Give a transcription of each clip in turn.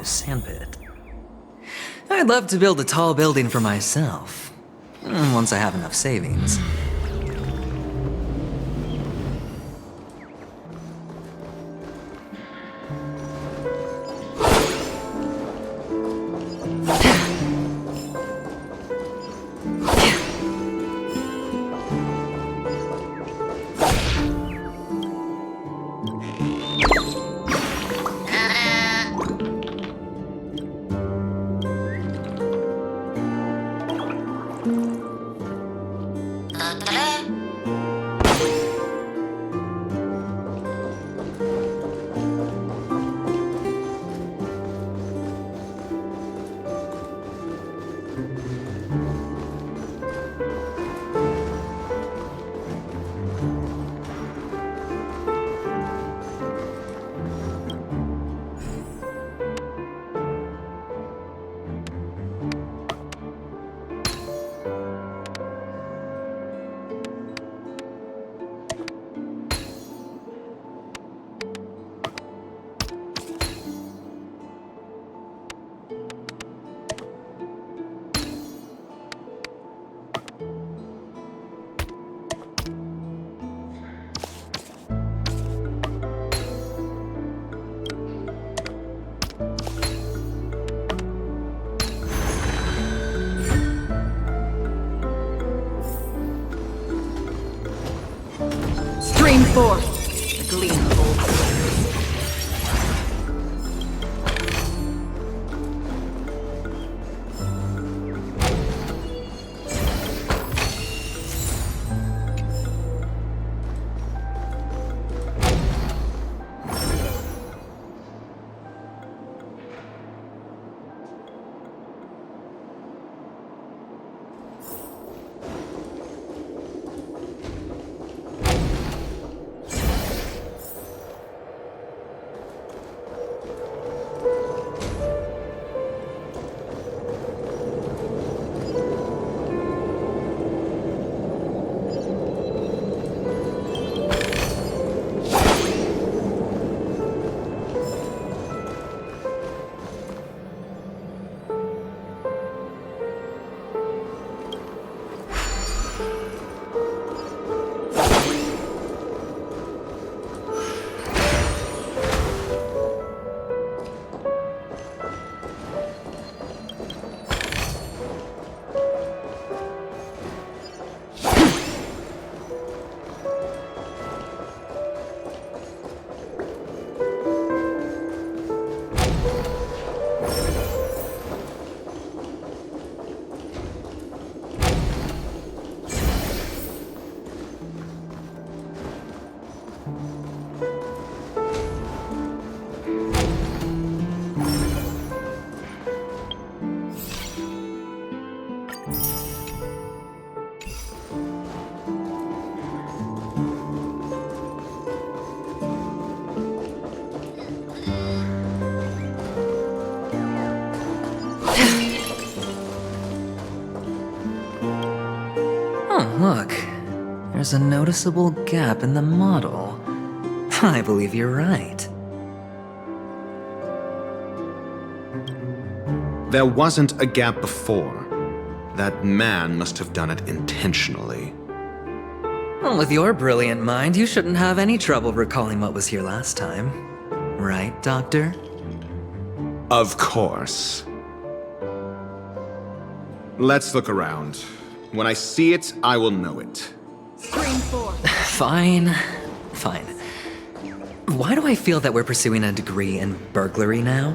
new sandpit. I'd love to build a tall building for myself, once I have enough savings. Stream forth, the gleam of old fires. Look, there's a noticeable gap in the model. I believe you're right. There wasn't a gap before. That man must have done it intentionally. Well, with your brilliant mind, you shouldn't have any trouble recalling what was here last time. Right, Doctor? Of course. Let's look around. When I see it, I will know it. Stream forth. Fine. Fine. Why do I feel that we're pursuing a degree in burglary now?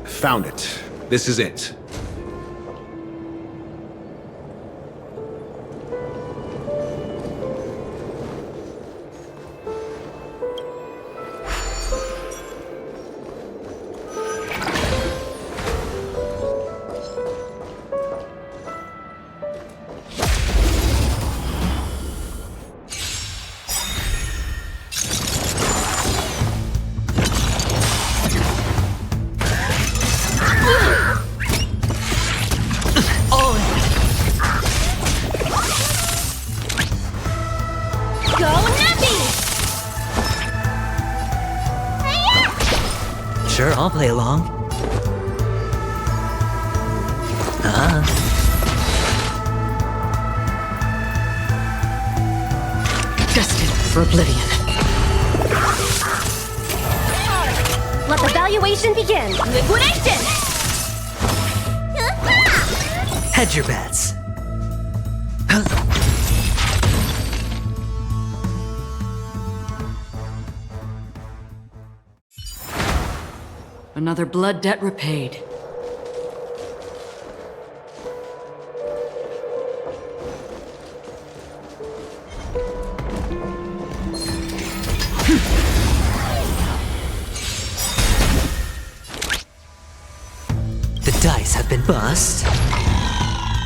Found it. This is it. Sure, I'll play along. Destined for oblivion. Let the valuation begin. Liquidation! Hedge your bets. Another blood debt repaid. The dice have been bust.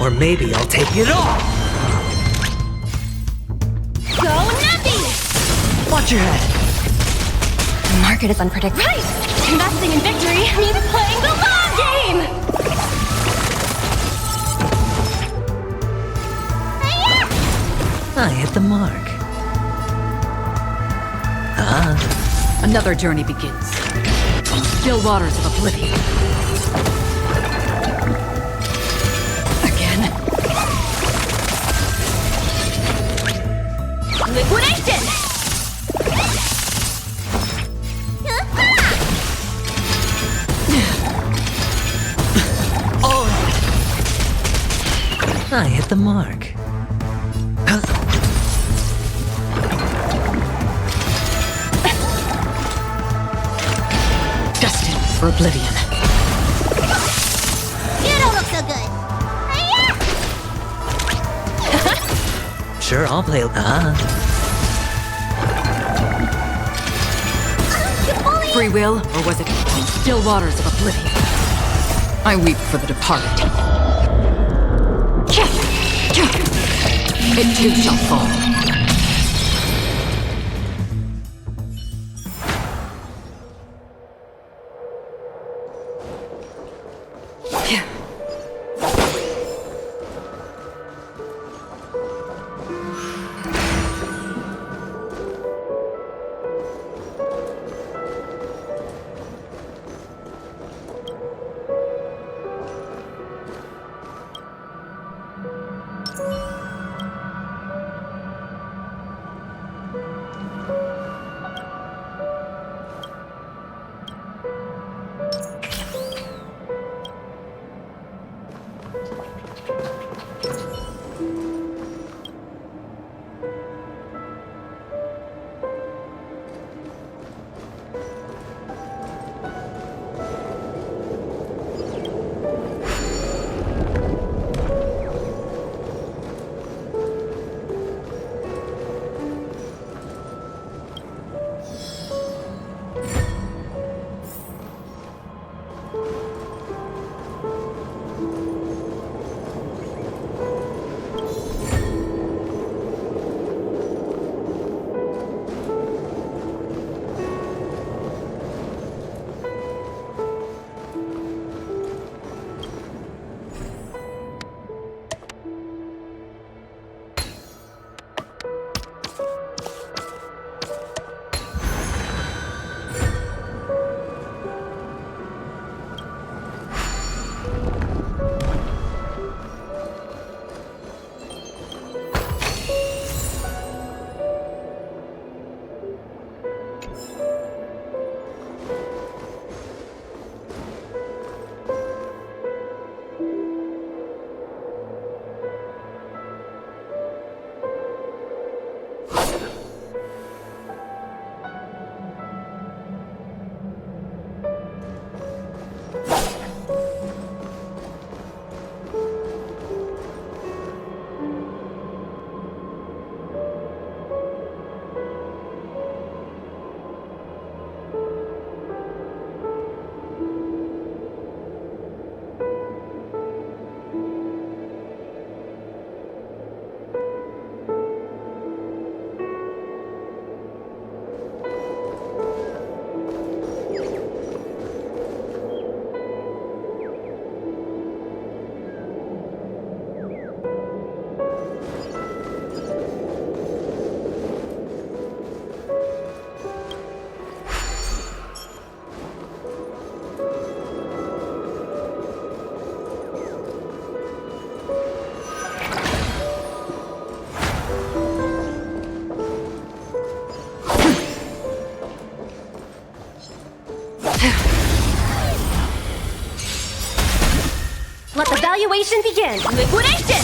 Or maybe I'll take it all! Go Nappy! Watch your head! The market is unpredictable. Right! Investing in victory means playing the long game! I hit the mark. Another journey begins. Still waters of oblivion. Again. Liquidation! I hit the mark. Destined for oblivion. You don't look so good. Sure, I'll play. Free will, or was it still waters of oblivion? I weep for the departed. It too shall fall. Let the valuation begin. Liquidation!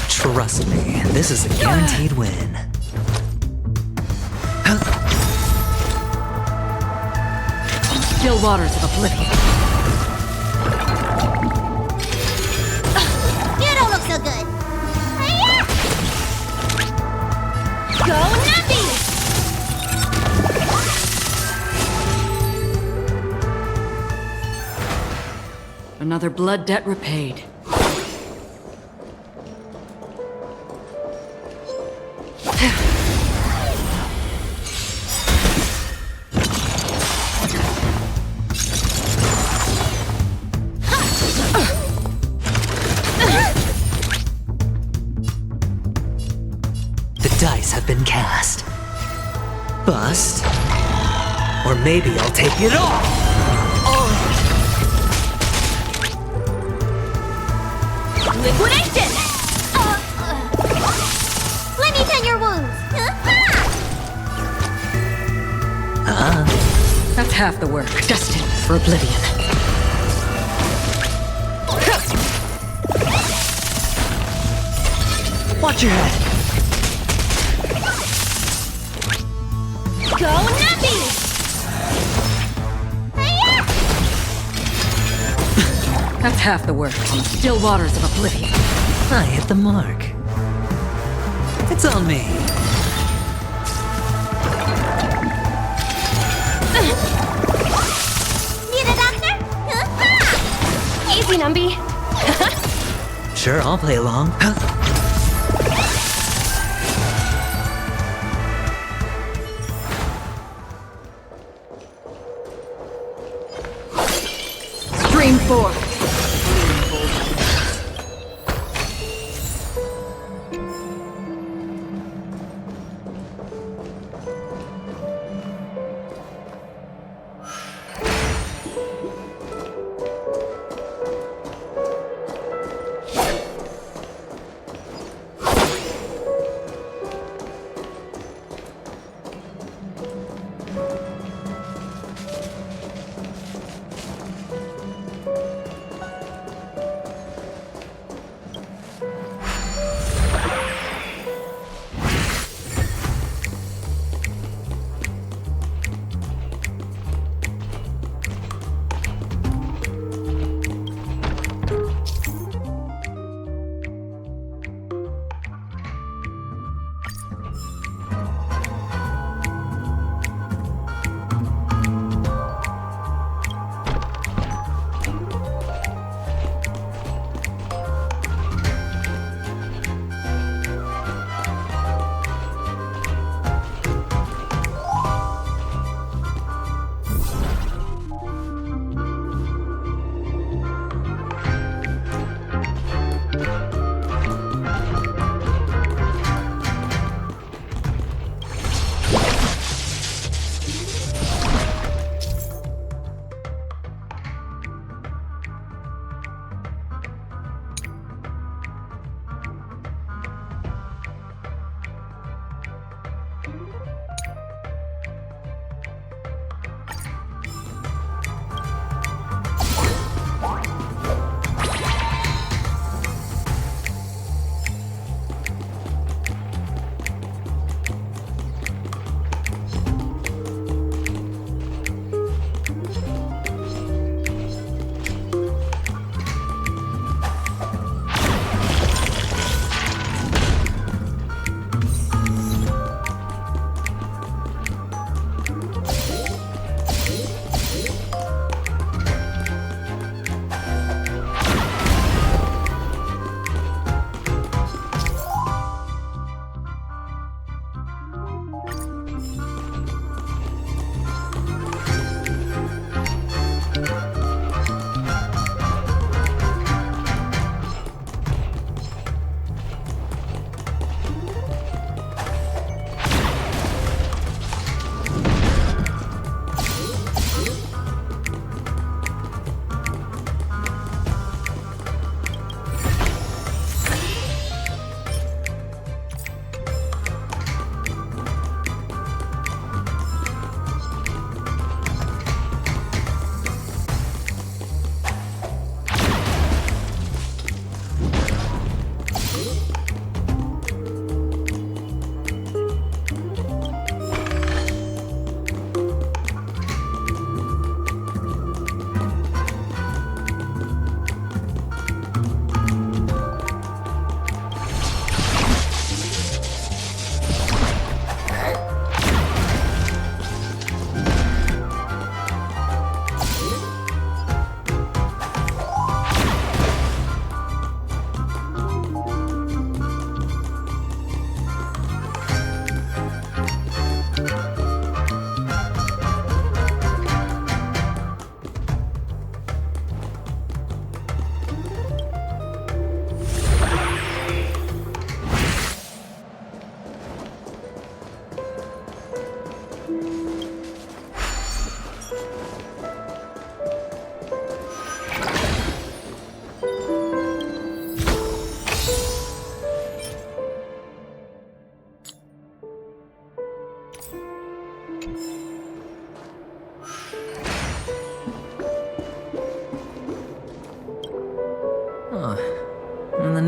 Trust me, this is a guaranteed win. Still waters of oblivion. You don't look so good. Hiya! Go Nappy! Another blood debt repaid. The dice have been cast. Bust. Or maybe I'll take it all! Liquidation! Let me tend your wounds. That's half the work. Destined for oblivion. Watch your head! Go Nappy! Hiya! That's half the work on the still waters of oblivion. I hit the mark. It's on me. Need a doctor? Easy, Numby. Sure, I'll play along. Stream 4.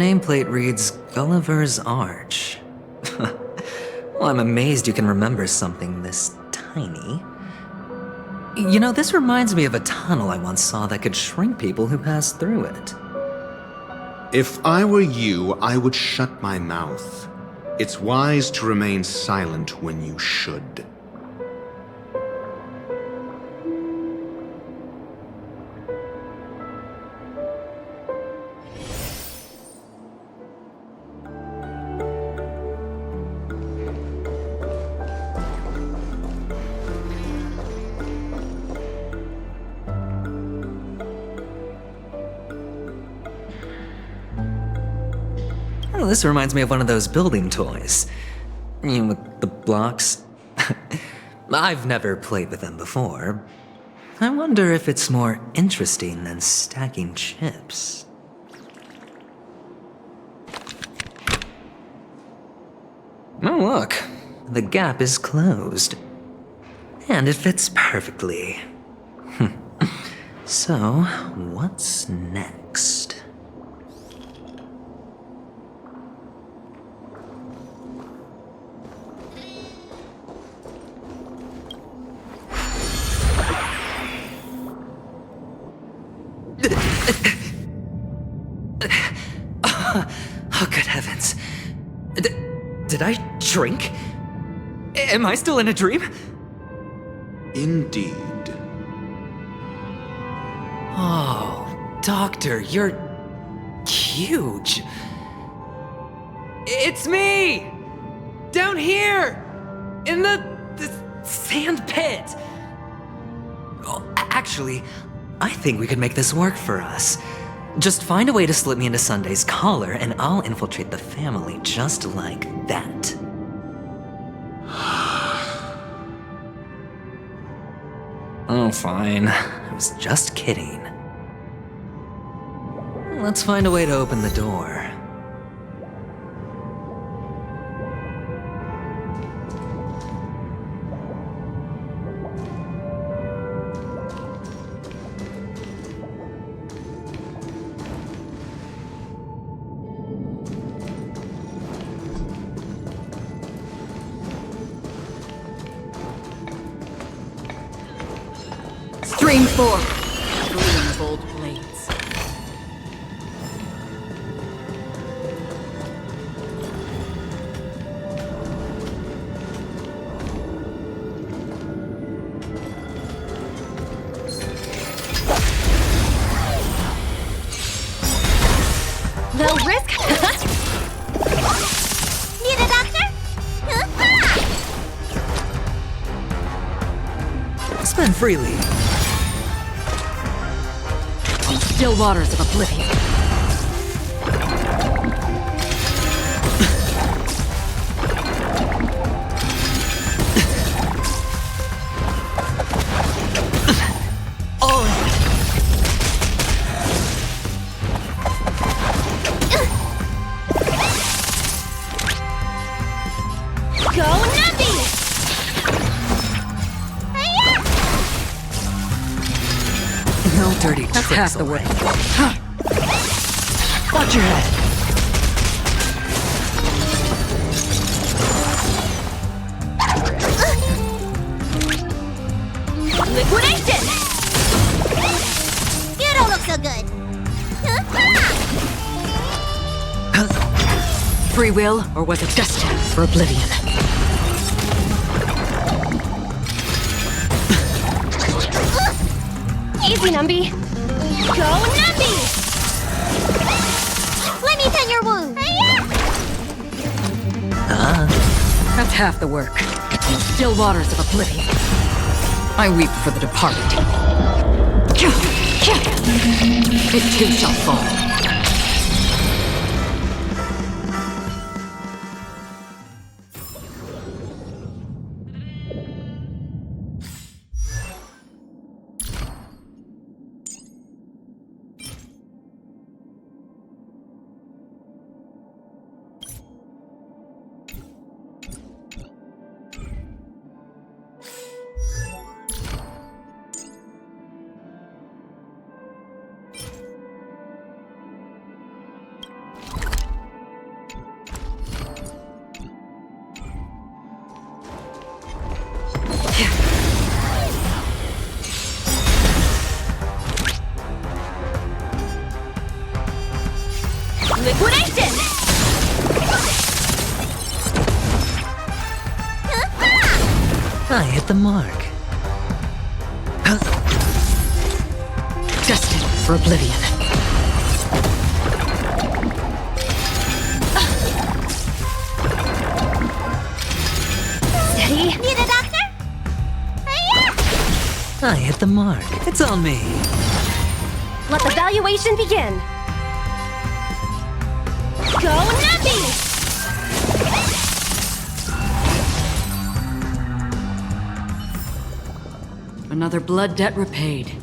nameplate reads Gulliver's Arch. Well, I'm amazed you can remember something this tiny. You know, this reminds me of a tunnel I once saw that could shrink people who passed through it. If I were you, I would shut my mouth. It's wise to remain silent when you should. Oh, this reminds me of one of those building toys. You know, with the blocks. I've never played with them before. I wonder if it's more interesting than stacking chips. Oh, look. The gap is closed. And it fits perfectly. So, what's next? Oh, good heavens. Did I shrink? Am I still in a dream? Indeed. Oh, Doctor, you're huge. It's me! Down here! In the sand pit! Oh, actually, I think we could make this work for us. Just find a way to slip me into Sunday's collar, and I'll infiltrate the family just like that. Oh, fine. I was just kidding. Let's find a way to open the door. Stream 4. Gleam of old blades. Low risk? Need a doctor? Spend freely. Still waters of oblivion. Go nutty! Hiya! No dirty That's tricks. half the way. alright. Watch your head. Liquidation! You don't look so good. Free will, or was it destined for oblivion? Easy, Numby. Go Numby! Let me tend your wound. Hiya! That's half the work. Still waters of oblivion. I weep for the departed. It too shall fall. I hit the mark. Destined for oblivion. Steady. Need a doctor? I hit the mark. It's on me. Let the valuation begin. Go Nappy! Another blood debt repaid.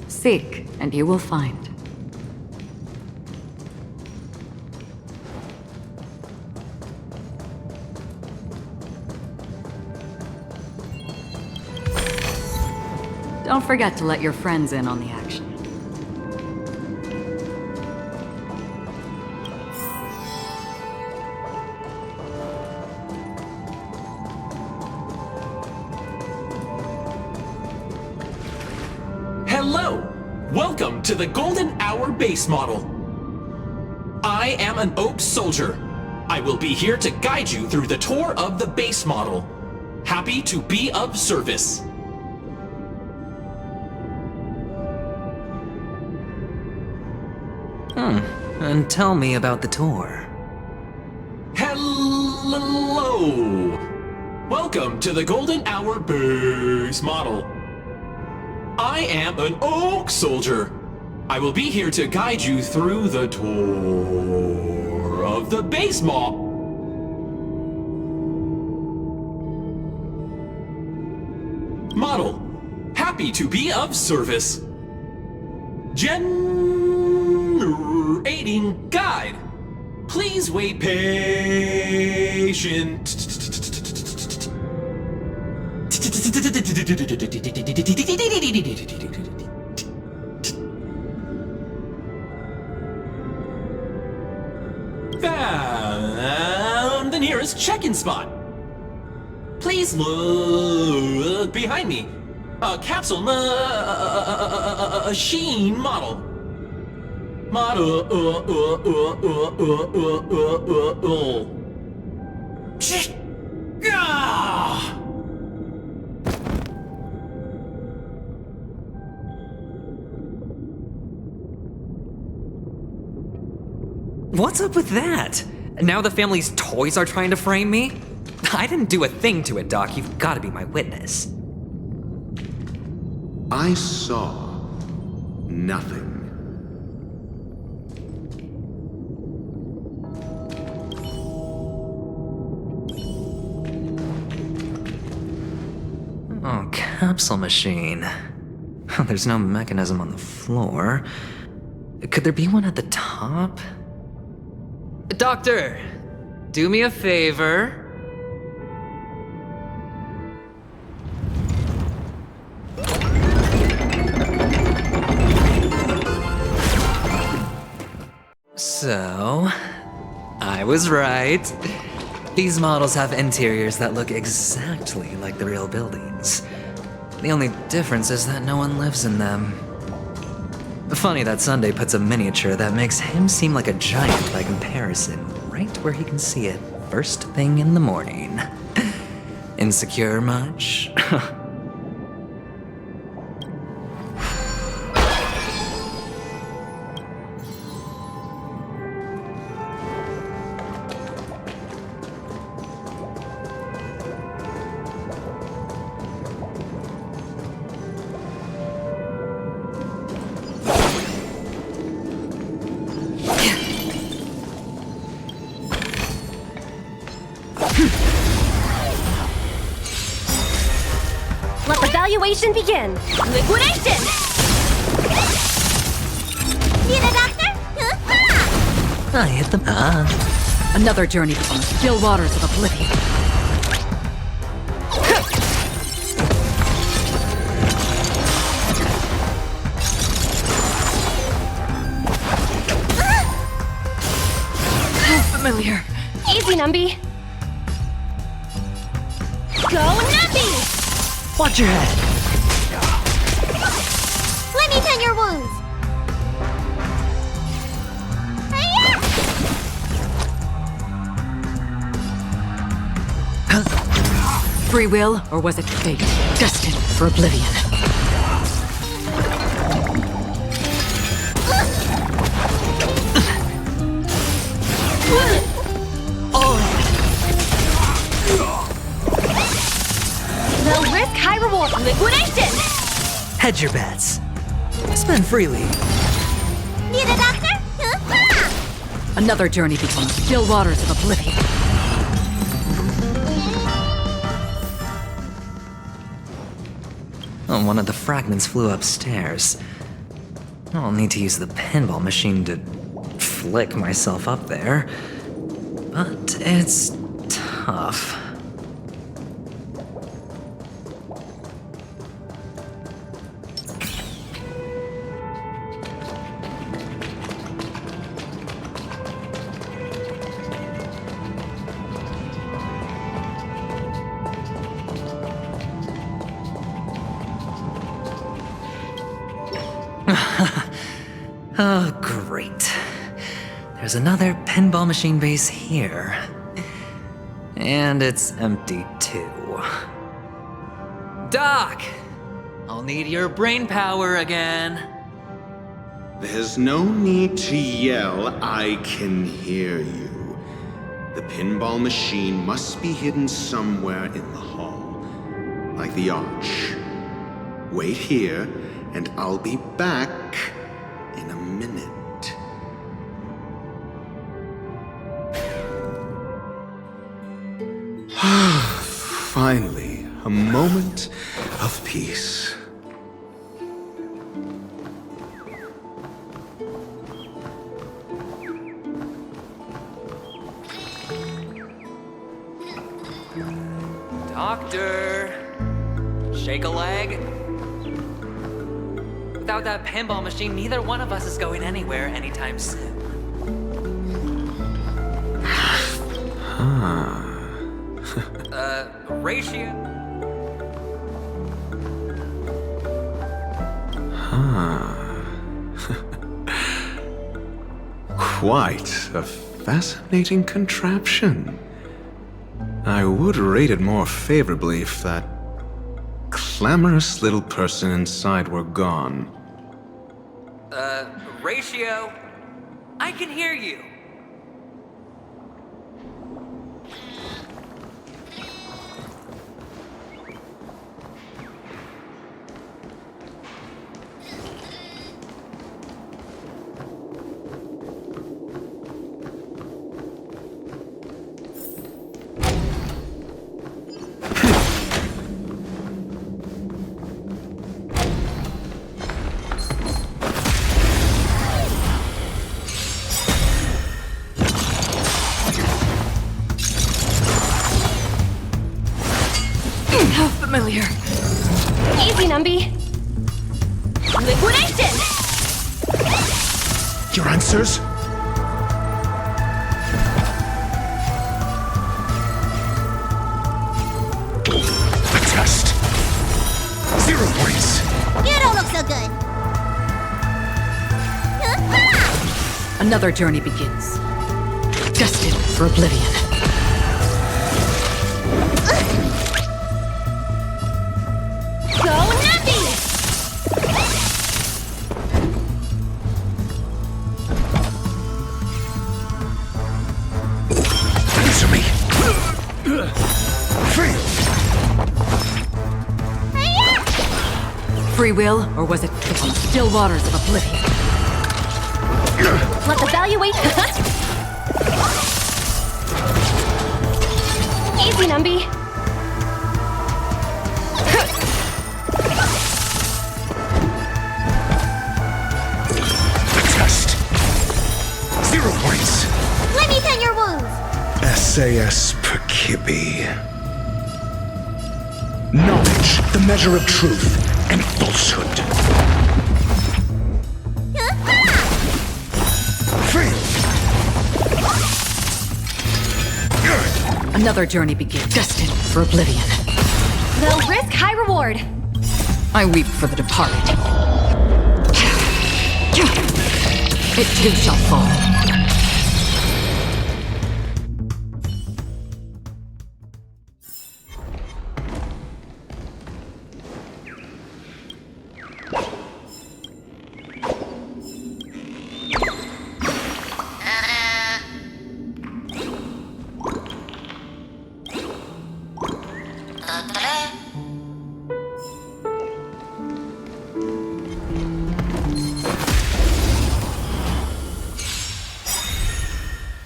Seek, and you will find. Don't forget to let your friends in on the action. Hello! Welcome to the Golden Hour base model. I am an Oak Soldier. I will be here to guide you through the tour of the base model. Happy to be of service. And tell me about the tour. Hello! Welcome to the Golden Hour base model. I am an Oak Soldier. I will be here to guide you through the tour of the base model. Happy to be of service. Gen aiding guide. Please wait patient. Found the nearest check-in spot. Please look behind me. A capsule machine model. What's up with that? Now the family's toys are trying to frame me? I didn't do a thing to it, Doc. You've got to be my witness. I saw nothing. Oh, capsule machine. There's no mechanism on the floor. Could there be one at the top? Doctor, do me a favor. So, I was right. These models have interiors that look exactly like the real buildings. The only difference is that no one lives in them. Funny that Sunday puts a miniature that makes him seem like a giant by comparison, right where he can see it first thing in the morning. Insecure much? Let the valuation begin. Liquidation! Need a doctor? I hit them. Another journey from the still waters of oblivion. How familiar. Easy, Numby. Go, Numby! Watch your head. Let me tend your wounds. Free will, or was it fate? Destined for oblivion. Low risk, high reward. Liquidation! Hedge your bets. Spend freely. Need a doctor? Another journey between the still waters of oblivion. Oh, one of the fragments flew upstairs. I'll need to use the pinball machine to flick myself up there. But it's tough. Oh, great. There's another pinball machine base here. And it's empty, too. Doc! I'll need your brain power again. There's no need to yell, I can hear you. The pinball machine must be hidden somewhere in the hall, like the arch. Wait here, and I'll be back in a minute. Finally, a moment of peace. Doctor... Shake a leg? Without that pinball machine, neither one of us is going anywhere anytime soon. Ratio... Quite a fascinating contraption. I would rate it more favorably if that clamorous little person inside were gone. Ratio... I can hear you. How familiar. Easy, Numby. Liquidation! Your answers? The test. 0 points. You don't look so good. Another journey begins. Destined for oblivion. Go, Numby! Answer me. Free. Free will, or was it the still waters of oblivion? Let the valuation... Easy, Numby. The test. 0 points. Let me tend your wounds. SAS per Kibbe. Knowledge, the measure of truth and falsehood. Free. Another journey begins. Destined for oblivion. Low risk, high reward. I weep for the departed. It too shall fall.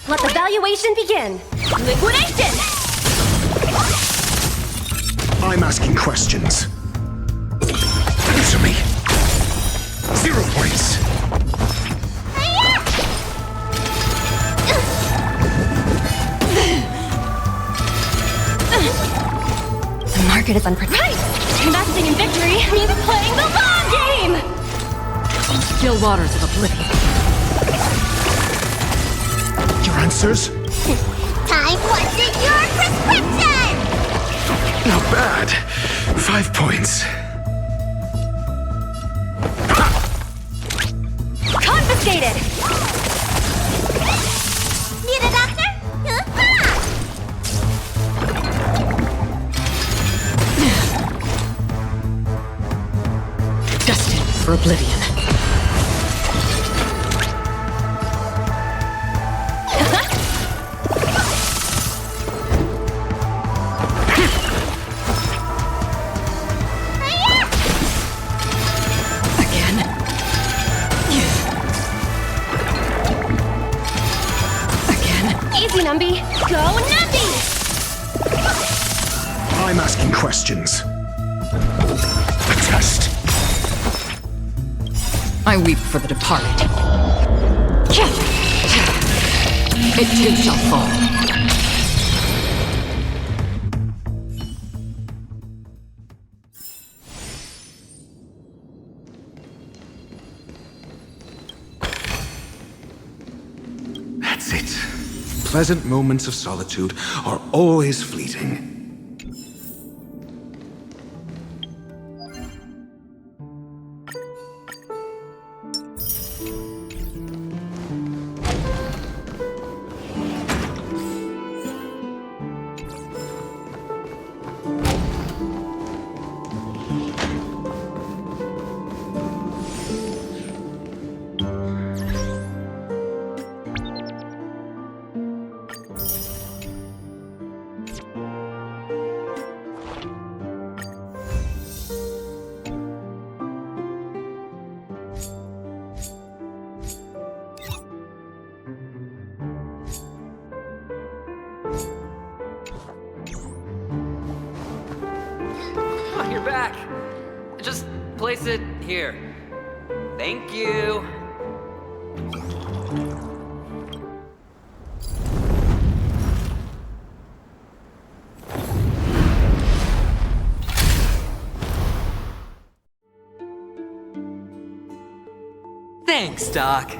Let the valuation begin. Liquidation! I'm asking questions. Answer me. 0 points. The market is unpredictable. Right! Investing in victory means playing the long game! Still waters of oblivion. Your answers? Time what's in your prescription! Not bad. 5 points. Confiscated! Need a doctor? Destined for oblivion. Easy, Numby. Go, Numby! I'm asking questions. The test. I weep for the departed. It too shall fall. That's it. Pleasant moments of solitude are always fleeting. Oh, you're back. Just place it here. Thank you. Thanks, Doc.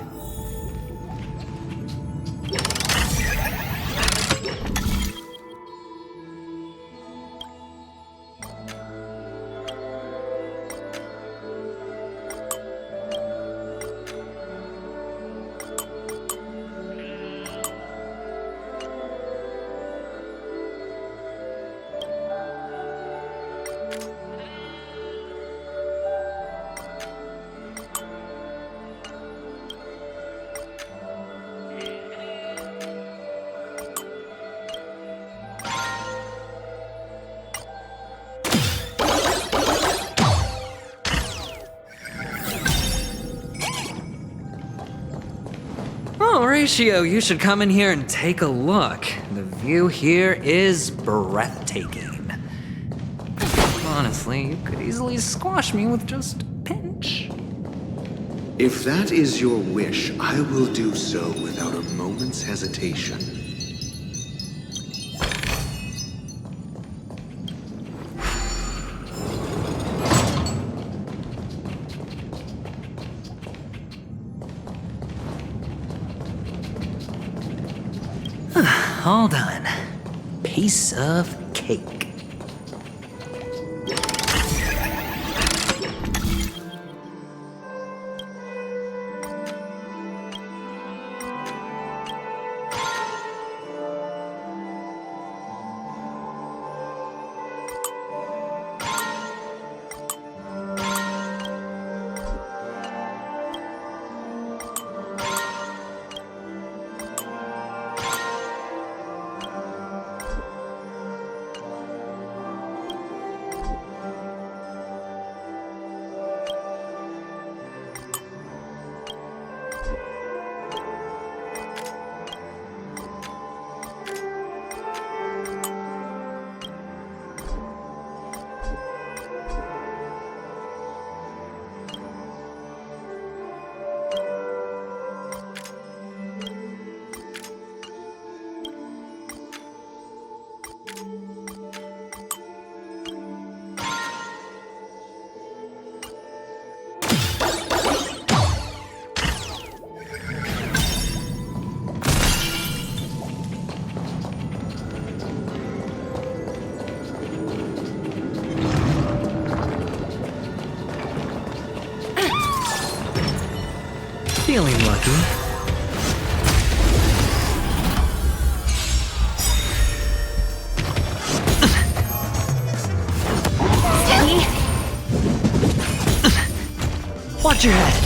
Oh, Ratio, you should come in here and take a look. The view here is breathtaking. Honestly, you could easily squash me with just a pinch. If that is your wish, I will do so without a moment's hesitation. All done. Piece of cake. Feeling lucky. Steady. Watch your head.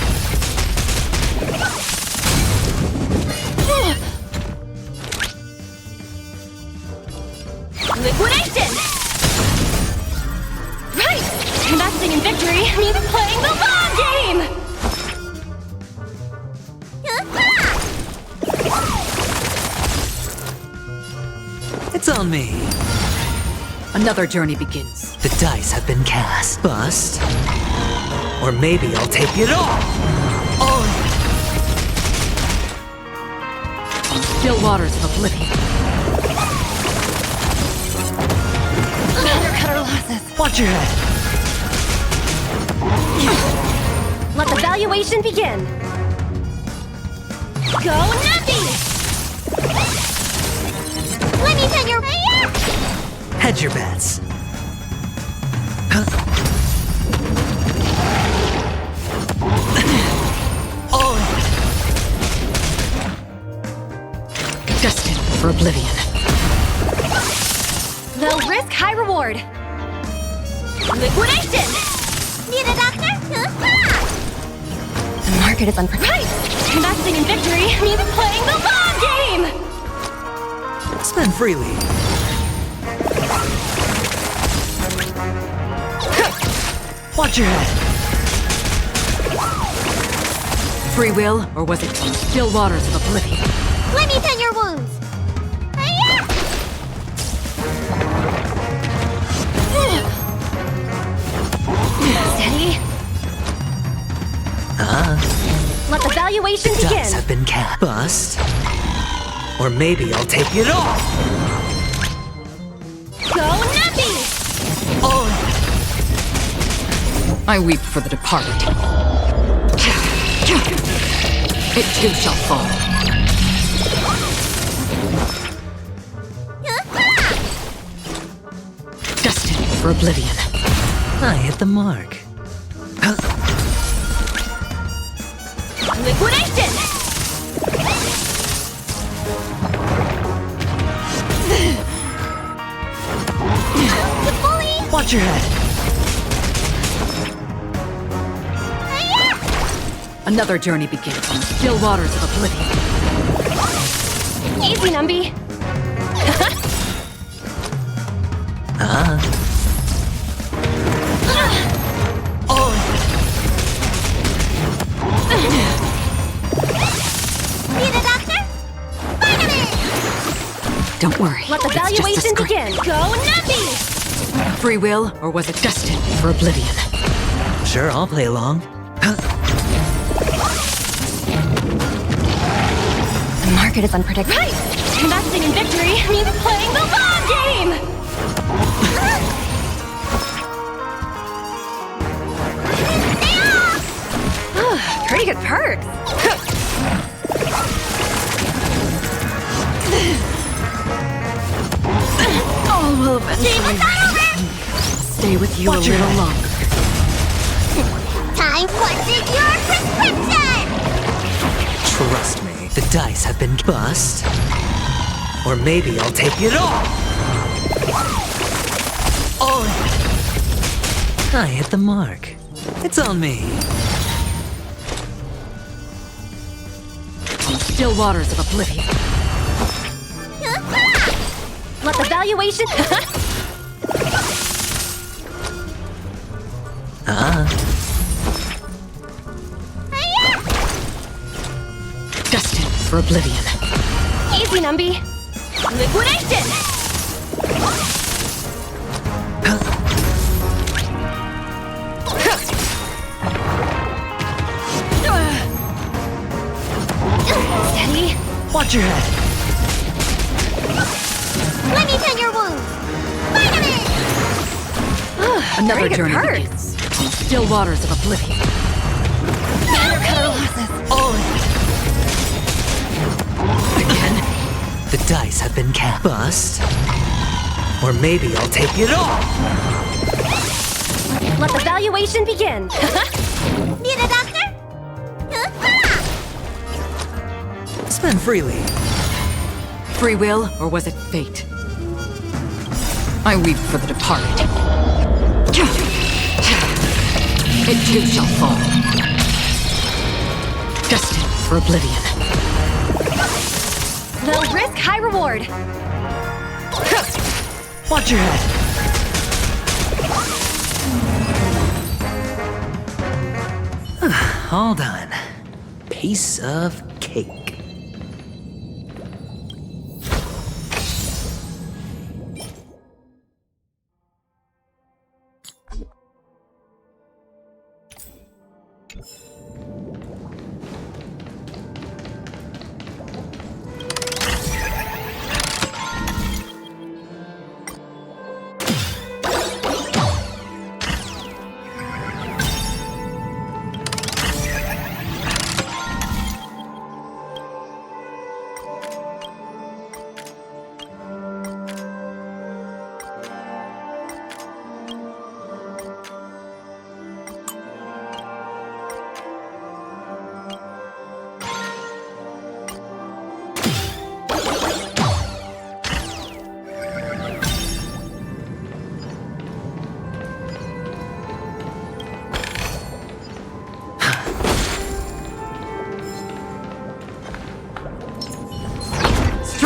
Liquidation! Right! Investing in victory means playing the long game! It's on me. Another journey begins. The dice have been cast. Bust. Or maybe I'll take it all. Oh. Still waters of oblivion. Undercut our losses. Watch your head. Let the valuation begin. Go Nappy! than your... Hedge your bets. Oh, Destined for oblivion. Low risk, high reward. Liquidation! Need a doctor? The market is unpredictable. Right! Investing in victory means playing the long game! spend freely. Watch your head. Free will, or was it still waters of oblivion? Let me tend your wounds. Steady. Let the valuation The begin. dice have been cast. Bust. Or maybe I'll take it all. Go nuppy! Oh, I weep for the departed. It too shall fall. Destined for oblivion. I hit the mark. Liquidation! Fully! Watch your head. Another journey begins on the still waters of oblivion. Easy, Numby. Need a doctor? Vitamin! Don't worry. Let the it's just a valuation script. begin. Go nuppy! Free will, or was it destined for oblivion? Sure, I'll play along. The market is unpredictable. Right! Investing in victory means playing the long game! Pretty good perks. All will eventually stay with you Watch a your little head. longer. Time punches your prescription! Trust me, the dice have been bust. Or maybe I'll take it all. Oh, I hit the mark. It's on me. On the still waters of oblivion. Let the valuation... Destined for oblivion. Easy, Numby. Liquidation! Steady. Watch your head. Let me tend your wounds. Vitamin! Another Pretty good journey perks. begins on the still waters of oblivion. Cutter losses. Again, The dice have been cast. Bust. Or maybe I'll take it all. Let the valuation begin. Need a doctor? Spend freely. free will, or was it fate? I weep for the departed. It too shall fall. Destined for oblivion. Low risk, high reward. Watch your head. All done. Piece of cake.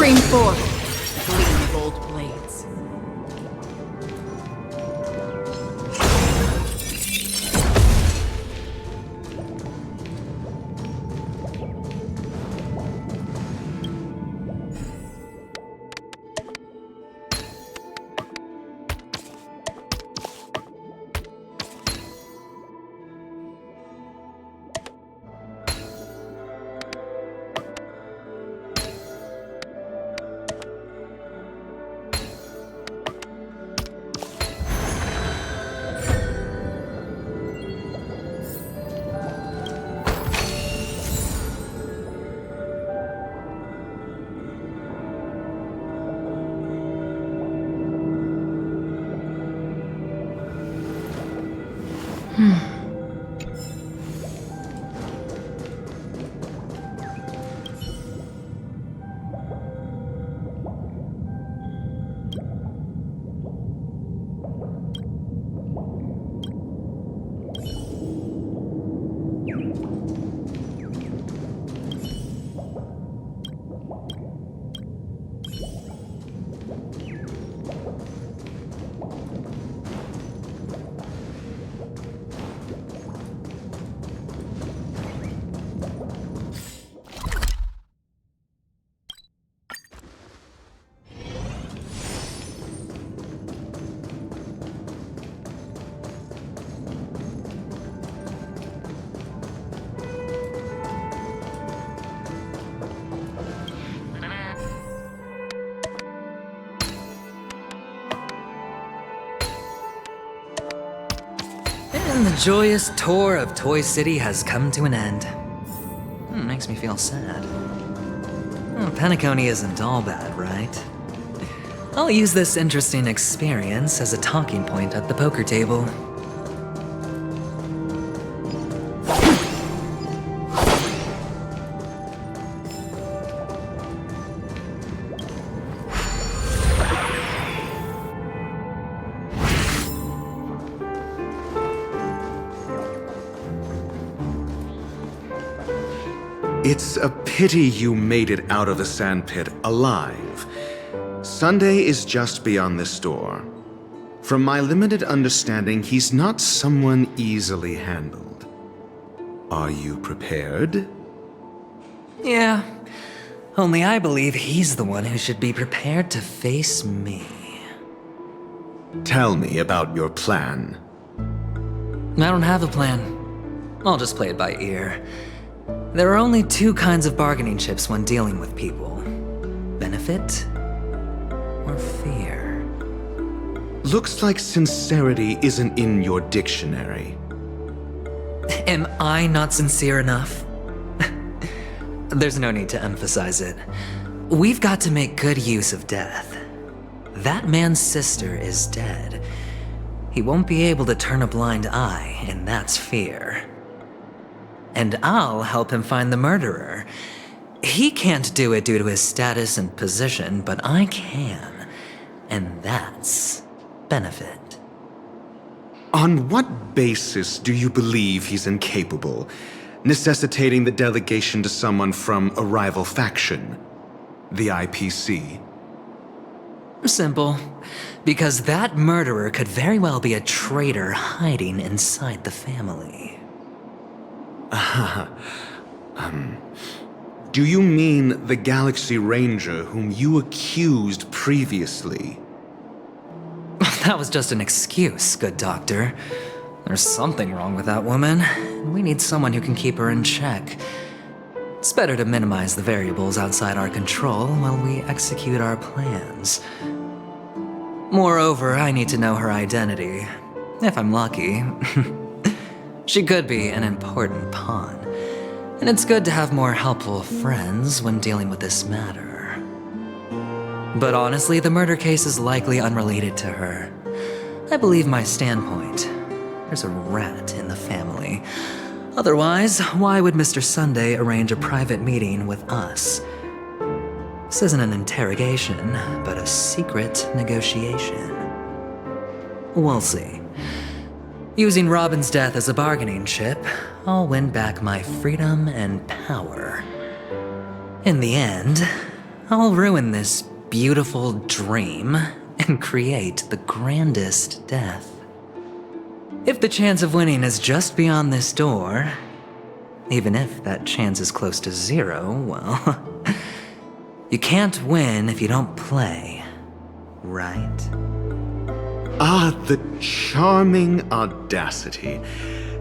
Stream 4. Gleam gold blades. And the joyous tour of Toy City has come to an end. Makes me feel sad. Penacony isn't all bad, right? I'll use this interesting experience as a talking point at the poker table. It's a pity you made it out of the sandpit alive. Sunday is just beyond this door. From my limited understanding, he's not someone easily handled. Are you prepared? Yeah, only I believe he's the one who should be prepared to face me. Tell me about your plan. I don't have a plan. I'll just play it by ear. There are only two kinds of bargaining chips when dealing with people. Benefit or fear. Looks like sincerity isn't in your dictionary. Am I not sincere enough? There's no need to emphasize it. We've got to make good use of death. That man's sister is dead. He won't be able to turn a blind eye, and that's fear. And I'll help him find the murderer. He can't do it due to his status and position, but I can. And that's benefit. On what basis do you believe he's incapable, necessitating the delegation to someone from a rival faction? The IPC? Simple. Because that murderer could very well be a traitor hiding inside the family. Do you mean the Galaxy Ranger whom you accused previously? That was just an excuse, good doctor. There's something wrong with that woman. We need someone who can keep her in check. It's better to minimize the variables outside our control while we execute our plans. Moreover, I need to know her identity. If I'm lucky. She could be an important pawn. And it's good to have more helpful friends when dealing with this matter. But honestly, the murder case is likely unrelated to her. I believe my standpoint. There's a rat in the family. Otherwise, why would Mr. Sunday arrange a private meeting with us? This isn't an interrogation, but a secret negotiation. We'll see. Using Robin's death as a bargaining chip, I'll win back my freedom and power. In the end, I'll ruin this beautiful dream and create the grandest death. If the chance of winning is just beyond this door, even if that chance is close to zero, well, you can't win if you don't play, right? Ah, the charming audacity.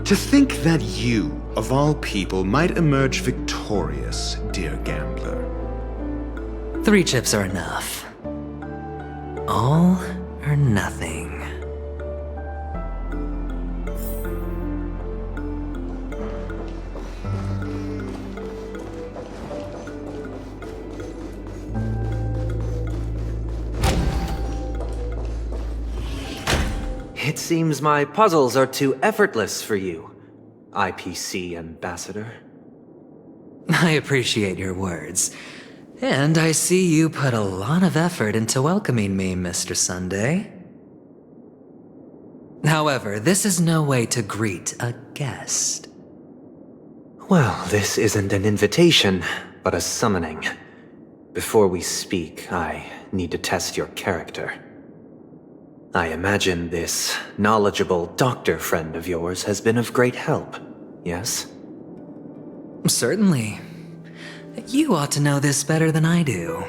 To think that you, of all people, might emerge victorious, dear gambler. 3 chips are enough. All or nothing. It seems my puzzles are too effortless for you, IPC Ambassador. I appreciate your words. And I see you put a lot of effort into welcoming me, Mr. Sunday. However, this is no way to greet a guest. Well, this isn't an invitation, but a summoning. Before we speak, I need to test your character. I imagine this knowledgeable doctor friend of yours has been of great help, yes? Certainly. You ought to know this better than I do.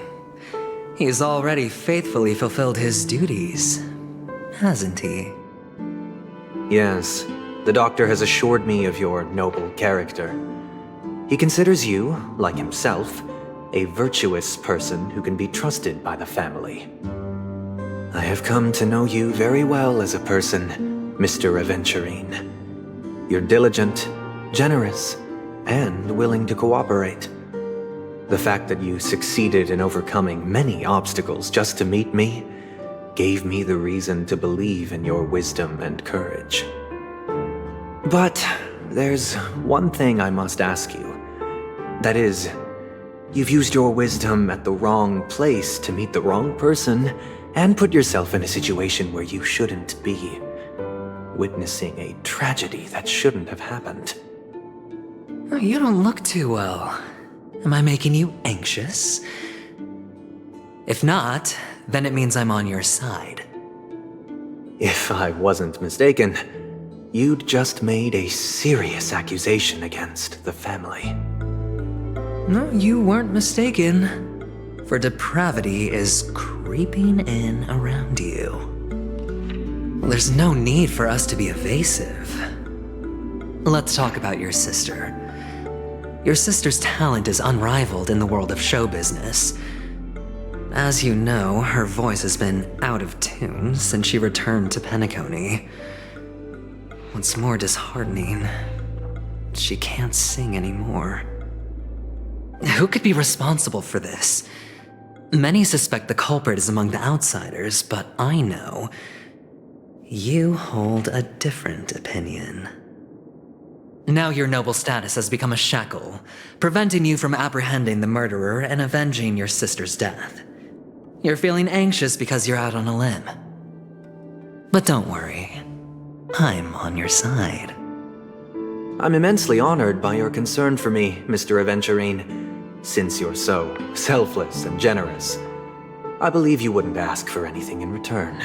He's already faithfully fulfilled his duties, hasn't he? Yes, the doctor has assured me of your noble character. He considers you, like himself, a virtuous person who can be trusted by the family. I have come to know you very well as a person, Mr. Aventurine. You're diligent, generous, and willing to cooperate. The fact that you succeeded in overcoming many obstacles just to meet me gave me the reason to believe in your wisdom and courage. But there's one thing I must ask you. That is, you've used your wisdom at the wrong place to meet the wrong person and put yourself in a situation where you shouldn't be, witnessing a tragedy that shouldn't have happened. You don't look too well. Am I making you anxious? If not, then it means I'm on your side. If I wasn't mistaken, you'd just made a serious accusation against the family. No, you weren't mistaken. For depravity is creeping in around you. There's no need for us to be evasive. Let's talk about your sister. Your sister's talent is unrivaled in the world of show business. As you know, her voice has been out of tune since she returned to Penacony. What's more disheartening, she can't sing anymore. Who could be responsible for this? Many suspect the culprit is among the outsiders, but I know you hold a different opinion. Now your noble status has become a shackle, preventing you from apprehending the murderer and avenging your sister's death. You're feeling anxious because you're out on a limb. But don't worry, I'm on your side. I'm immensely honored by your concern for me, Mr. Aventurine. Since you're so selfless and generous, I believe you wouldn't ask for anything in return,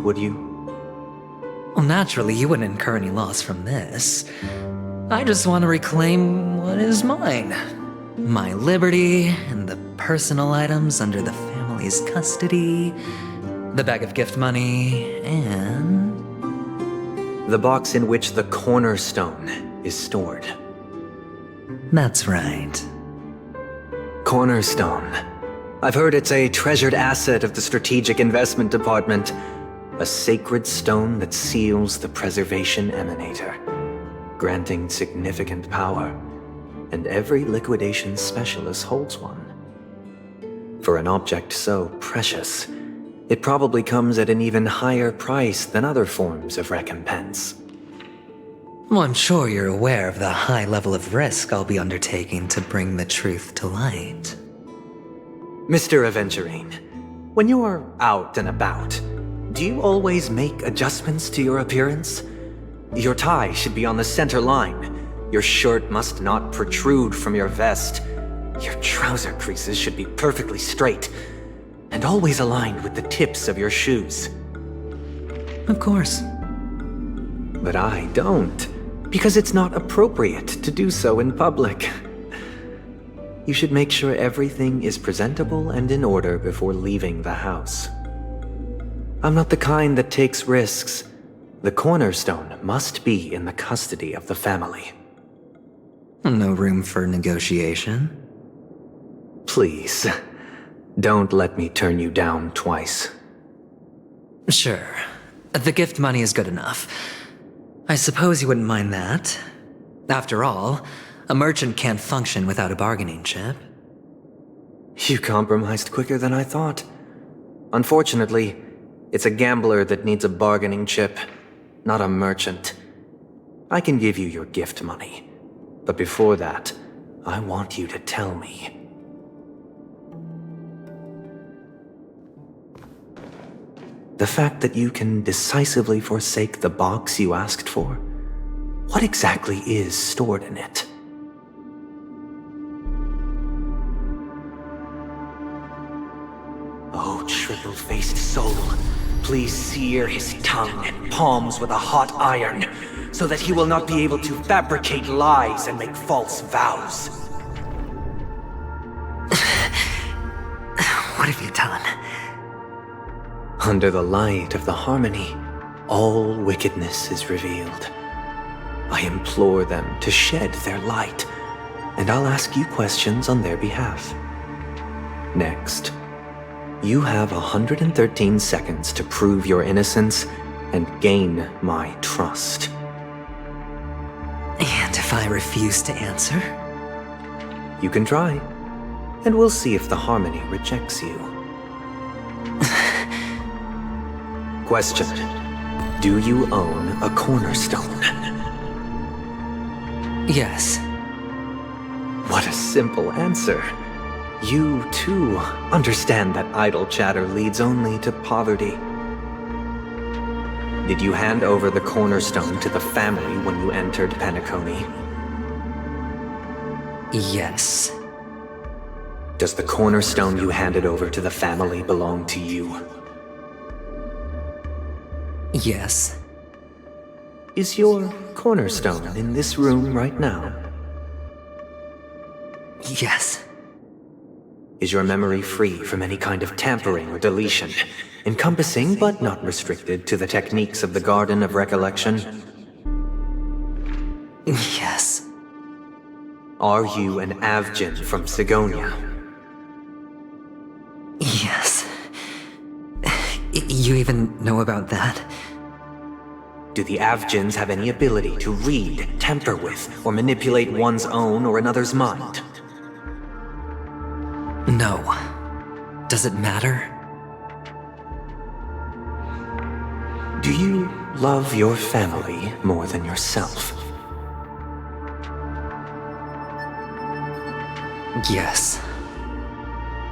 would you? Well, naturally, you wouldn't incur any loss from this. I just want to reclaim what is mine. My liberty and the personal items under the family's custody, the bag of gift money, and the box in which the cornerstone is stored. That's right. Cornerstone. I've heard it's a treasured asset of the Strategic Investment Department. A sacred stone that seals the Preservation Emanator, granting significant power, and every liquidation specialist holds one. For an object so precious, it probably comes at an even higher price than other forms of recompense. Well, I'm sure you're aware of the high level of risk I'll be undertaking to bring the truth to light. Mr. Aventurine, when you're out and about, do you always make adjustments to your appearance? Your tie should be on the center line. Your shirt must not protrude from your vest. Your trouser creases should be perfectly straight, and always aligned with the tips of your shoes. Of course. But I don't, because it's not appropriate to do so in public. You should make sure everything is presentable and in order before leaving the house. I'm not the kind that takes risks. The cornerstone must be in the custody of the family. No room for negotiation. Please, don't let me turn you down twice. Sure. The gift money is good enough. I suppose you wouldn't mind that. After all, a merchant can't function without a bargaining chip. You compromised quicker than I thought. Unfortunately, it's a gambler that needs a bargaining chip, not a merchant. I can give you your gift money, but before that, I want you to tell me. The fact that you can decisively forsake the box you asked for, what exactly is stored in it? Oh, triple-faced soul, please sear his tongue and palms with a hot iron, so that he will not be able to fabricate lies and make false vows. What have you done? Under the light of the harmony, all wickedness is revealed. I implore them to shed their light, and I'll ask you questions on their behalf. Next, you have 113 seconds to prove your innocence and gain my trust. And if I refuse to answer? You can try, and we'll see if the harmony rejects you. Question: do you own a cornerstone? Yes. What a simple answer. You, too, understand that idle chatter leads only to poverty. Did you hand over the cornerstone to the family when you entered Penacony? Yes. Does the cornerstone you handed over to the family belong to you? Yes. Is your cornerstone in this room right now? Yes. Is your memory free from any kind of tampering or deletion, encompassing but not restricted to the techniques of the Garden of Recollection? Yes. Are you an Avgin from Sigonia? Yes. You even know about that? Do the Avgins have any ability to read, tamper with, or manipulate one's own or another's mind? No. Does it matter? Do you love your family more than yourself? Yes.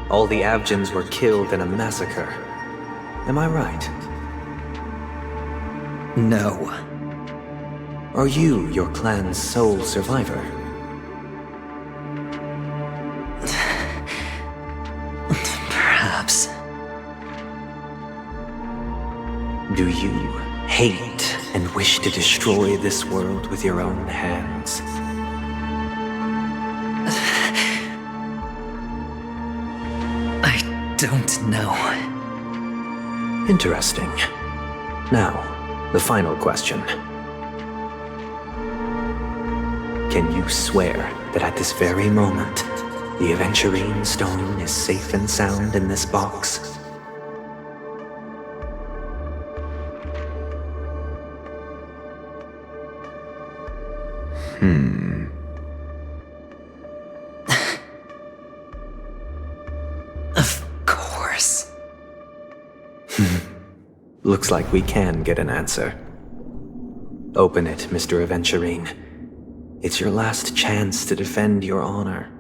All the Avgins were killed in a massacre. Am I right? No. Are you your clan's sole survivor? Perhaps. Do you hate and wish to destroy this world with your own hands? I don't know. Interesting. Now, the final question. Can you swear that at this very moment, the Aventurine stone is safe and sound in this box? Of course. Looks like we can get an answer. Open it, Mr. Aventurine. It's your last chance to defend your honor.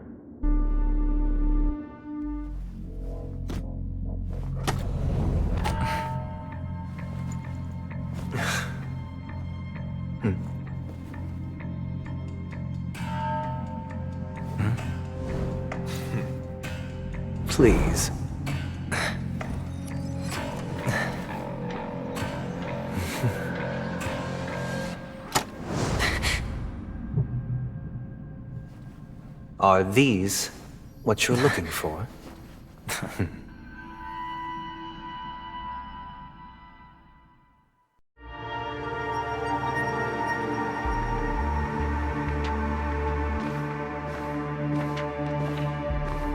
Please. Are these what you're looking for?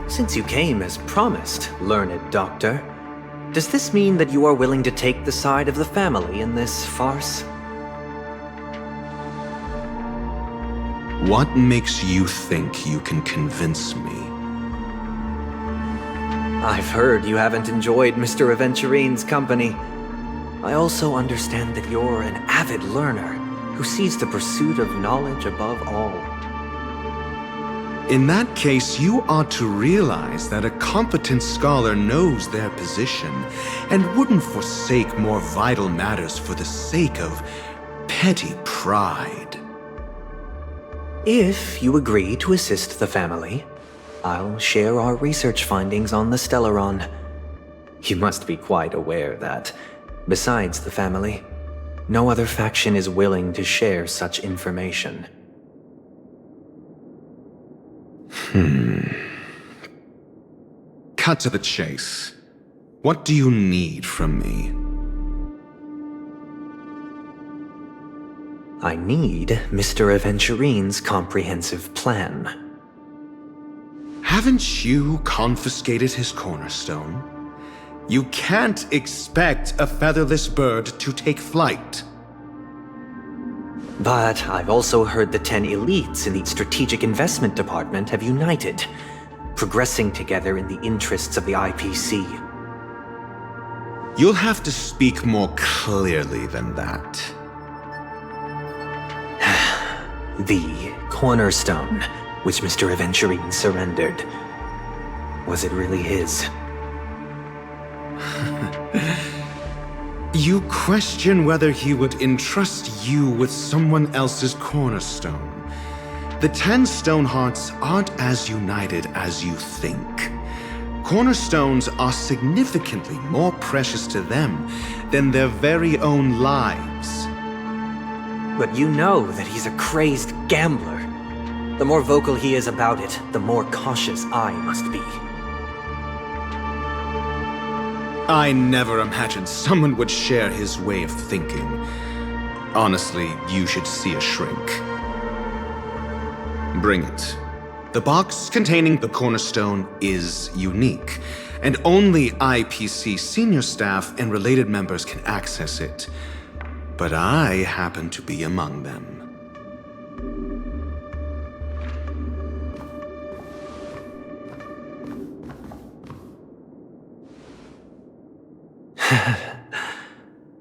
Since you came as promised, learned doctor, does this mean that you are willing to take the side of the family in this farce? What makes you think you can convince me? I've heard you haven't enjoyed Mr. Aventurine's company. I also understand that you're an avid learner who sees the pursuit of knowledge above all. In that case, you ought to realize that a competent scholar knows their position and wouldn't forsake more vital matters for the sake of petty pride. If you agree to assist the family, I'll share our research findings on the Stellaron. You must be quite aware that, besides the family, no other faction is willing to share such information. Cut to the chase. What do you need from me? I need Mr. Aventurine's comprehensive plan. Haven't you confiscated his cornerstone? You can't expect a featherless bird to take flight. But I've also heard the 10 elites in the Strategic Investment Department have united, progressing together in the interests of the IPC. You'll have to speak more clearly than that. The cornerstone, which Mr. Aventurine surrendered. Was it really his? You question whether he would entrust you with someone else's cornerstone. The 10 Stonehearts aren't as united as you think. Cornerstones are significantly more precious to them than their very own lives. But you know that he's a crazed gambler. The more vocal he is about it, the more cautious I must be. I never imagined someone would share his way of thinking. Honestly, you should see a shrink. Bring it. The box containing the cornerstone is unique, and only IPC senior staff and related members can access it. But I happen to be among them.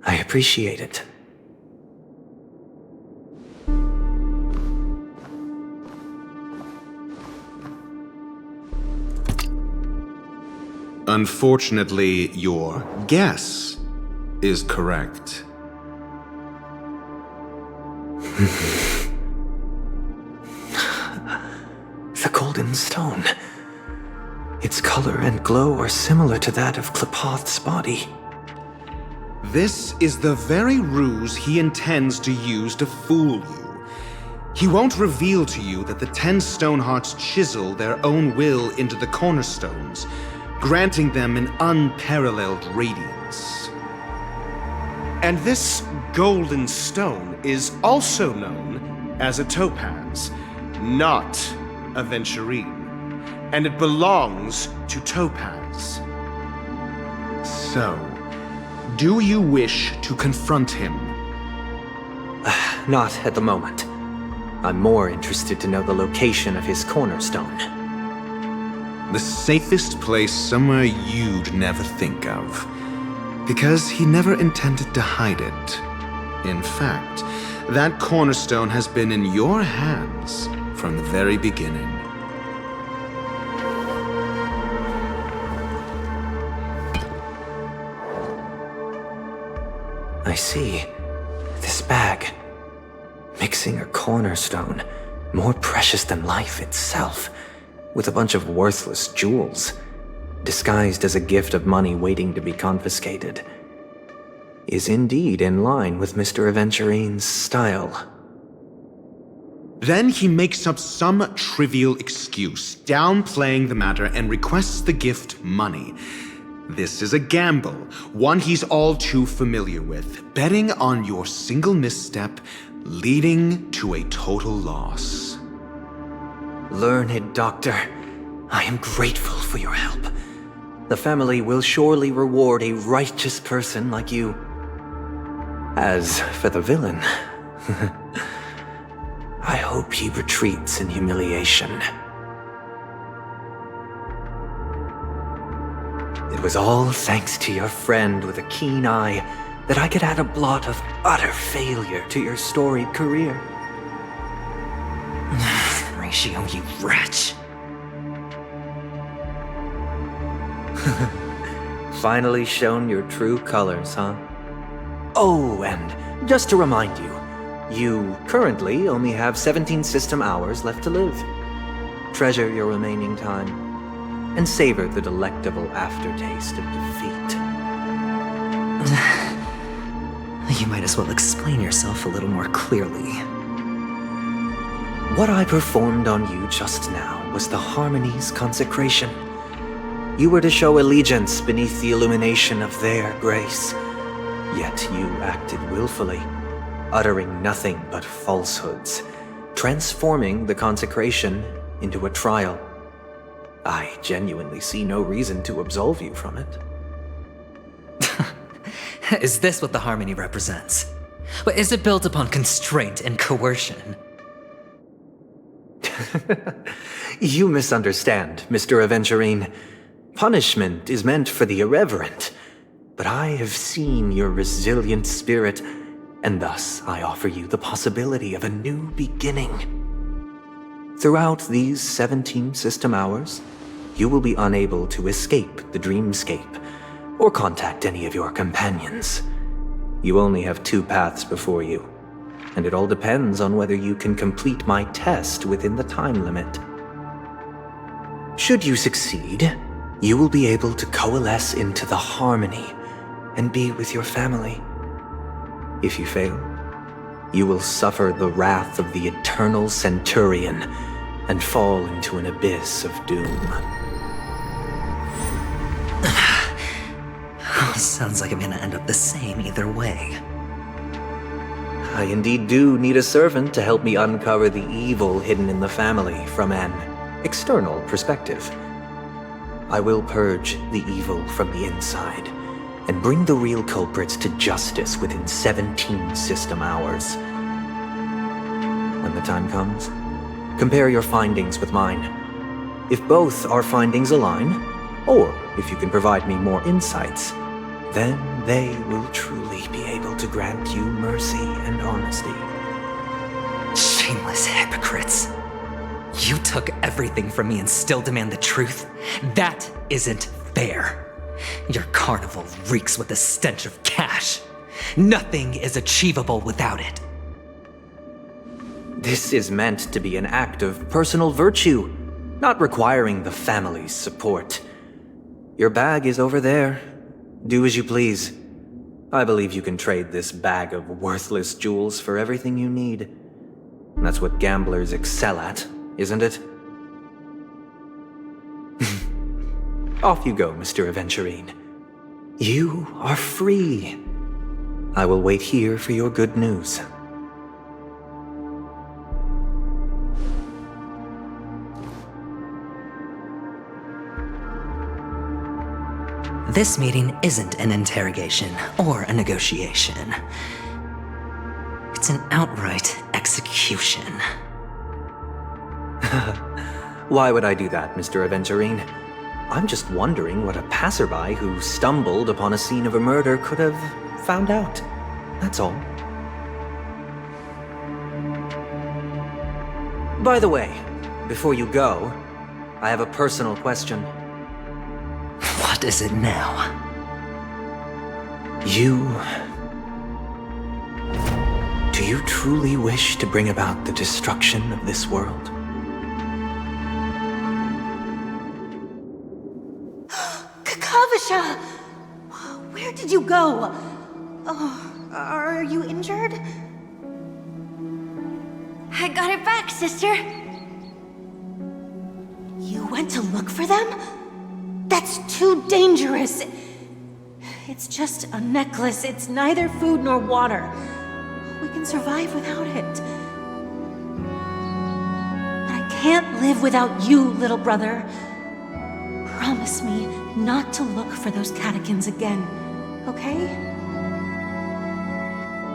I appreciate it. Unfortunately, your guess is correct. The golden stone. Its color and glow are similar to that of Klepoth's body. This is the very ruse he intends to use to fool you. He won't reveal to you that the 10 Stonehearts chisel their own will into the cornerstones, granting them an unparalleled radiance. And this golden stone is also known as a topaz, not a venturine. And it belongs to Topaz. So, do you wish to confront him? Not at the moment. I'm more interested to know the location of his cornerstone. The safest place somewhere you'd never think of. Because he never intended to hide it. In fact, that cornerstone has been in your hands from the very beginning. I see. This bag. Mixing a cornerstone, more precious than life itself, with a bunch of worthless jewels. disguised as a gift of money waiting to be confiscated, is indeed in line with Mr. Aventurine's style. Then he makes up some trivial excuse, downplaying the matter, and requests the gift money. This is a gamble, one he's all too familiar with, betting on your single misstep, leading to a total loss. Learned Doctor, I am grateful for your help. The family will surely reward a righteous person like you. As for the villain, I hope he retreats in humiliation. It was all thanks to your friend with a keen eye that I could add a blot of utter failure to your storied career. Ratio, you wretch. Finally shown your true colors, huh? Oh, and just to remind you, you currently only have 17 system hours left to live. Treasure your remaining time, and savor the delectable aftertaste of defeat. You might as well explain yourself a little more clearly. What I performed on you just now was the Harmony's consecration. You were to show allegiance beneath the illumination of their grace. Yet you acted willfully, uttering nothing but falsehoods, transforming the consecration into a trial. I genuinely see no reason to absolve you from it. Is this what the Harmony represents? Is it built upon constraint and coercion? You misunderstand, Mr. Aventurine. Punishment is meant for the irreverent, but I have seen your resilient spirit, and thus I offer you the possibility of a new beginning. Throughout these 17 system hours, you will be unable to escape the dreamscape or contact any of your companions. You only have 2 paths before you, and it all depends on whether you can complete my test within the time limit. Should you succeed, you will be able to coalesce into the Harmony and be with your family. If you fail, you will suffer the wrath of the eternal Centurion and fall into an abyss of doom. Sounds like I'm gonna end up the same either way. I indeed do need a servant to help me uncover the evil hidden in the family from an external perspective. I will purge the evil from the inside and bring the real culprits to justice within 17 system hours. When the time comes, compare your findings with mine. If both our findings align, or if you can provide me more insights, then they will truly be able to grant you mercy and honesty. Shameless hypocrites. You took everything from me and still demand the truth? That isn't fair. Your carnival reeks with the stench of cash. Nothing is achievable without it. This is meant to be an act of personal virtue, not requiring the family's support. Your bag is over there. Do as you please. I believe you can trade this bag of worthless jewels for everything you need. That's what gamblers excel at, isn't it? Off you go, Mr. Aventurine. You are free. I will wait here for your good news. This meeting isn't an interrogation or a negotiation. It's an outright execution. Why would I do that, Mr. Aventurine? I'm just wondering what a passerby who stumbled upon a scene of a murder could have found out. That's all. By the way, before you go, I have a personal question. What is it now? Do you truly wish to bring about the destruction of this world? Kakavasha! Where did you go? Oh, are you injured? I got it back, sister. You went to look for them? That's too dangerous. It's just a necklace. It's neither food nor water. We can survive without it. But I can't live without you, little brother. Promise me not to look for those catechins again, okay?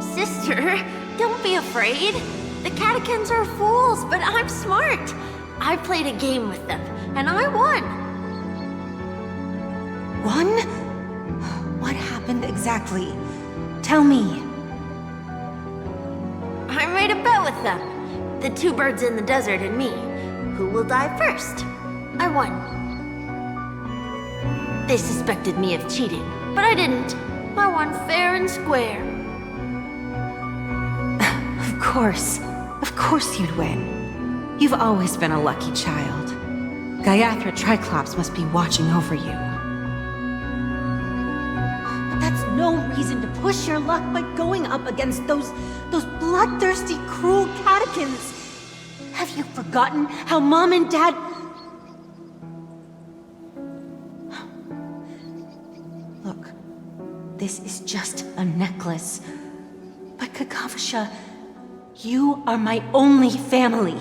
Sister, don't be afraid. The catechins are fools, but I'm smart. I played a game with them, and I won. Won? What happened exactly? Tell me. I made a bet with them. The two birds in the desert and me. Who will die first? I won. They suspected me of cheating, but I didn't. I won fair and square. Of course you'd win. You've always been a lucky child. Gaiathra Triclops must be watching over you. But that's no reason to push your luck by going up against those bloodthirsty, cruel catechins. Have you forgotten how Mom and Dad... Look, this is just a necklace. But Kakavasha, you are my only family.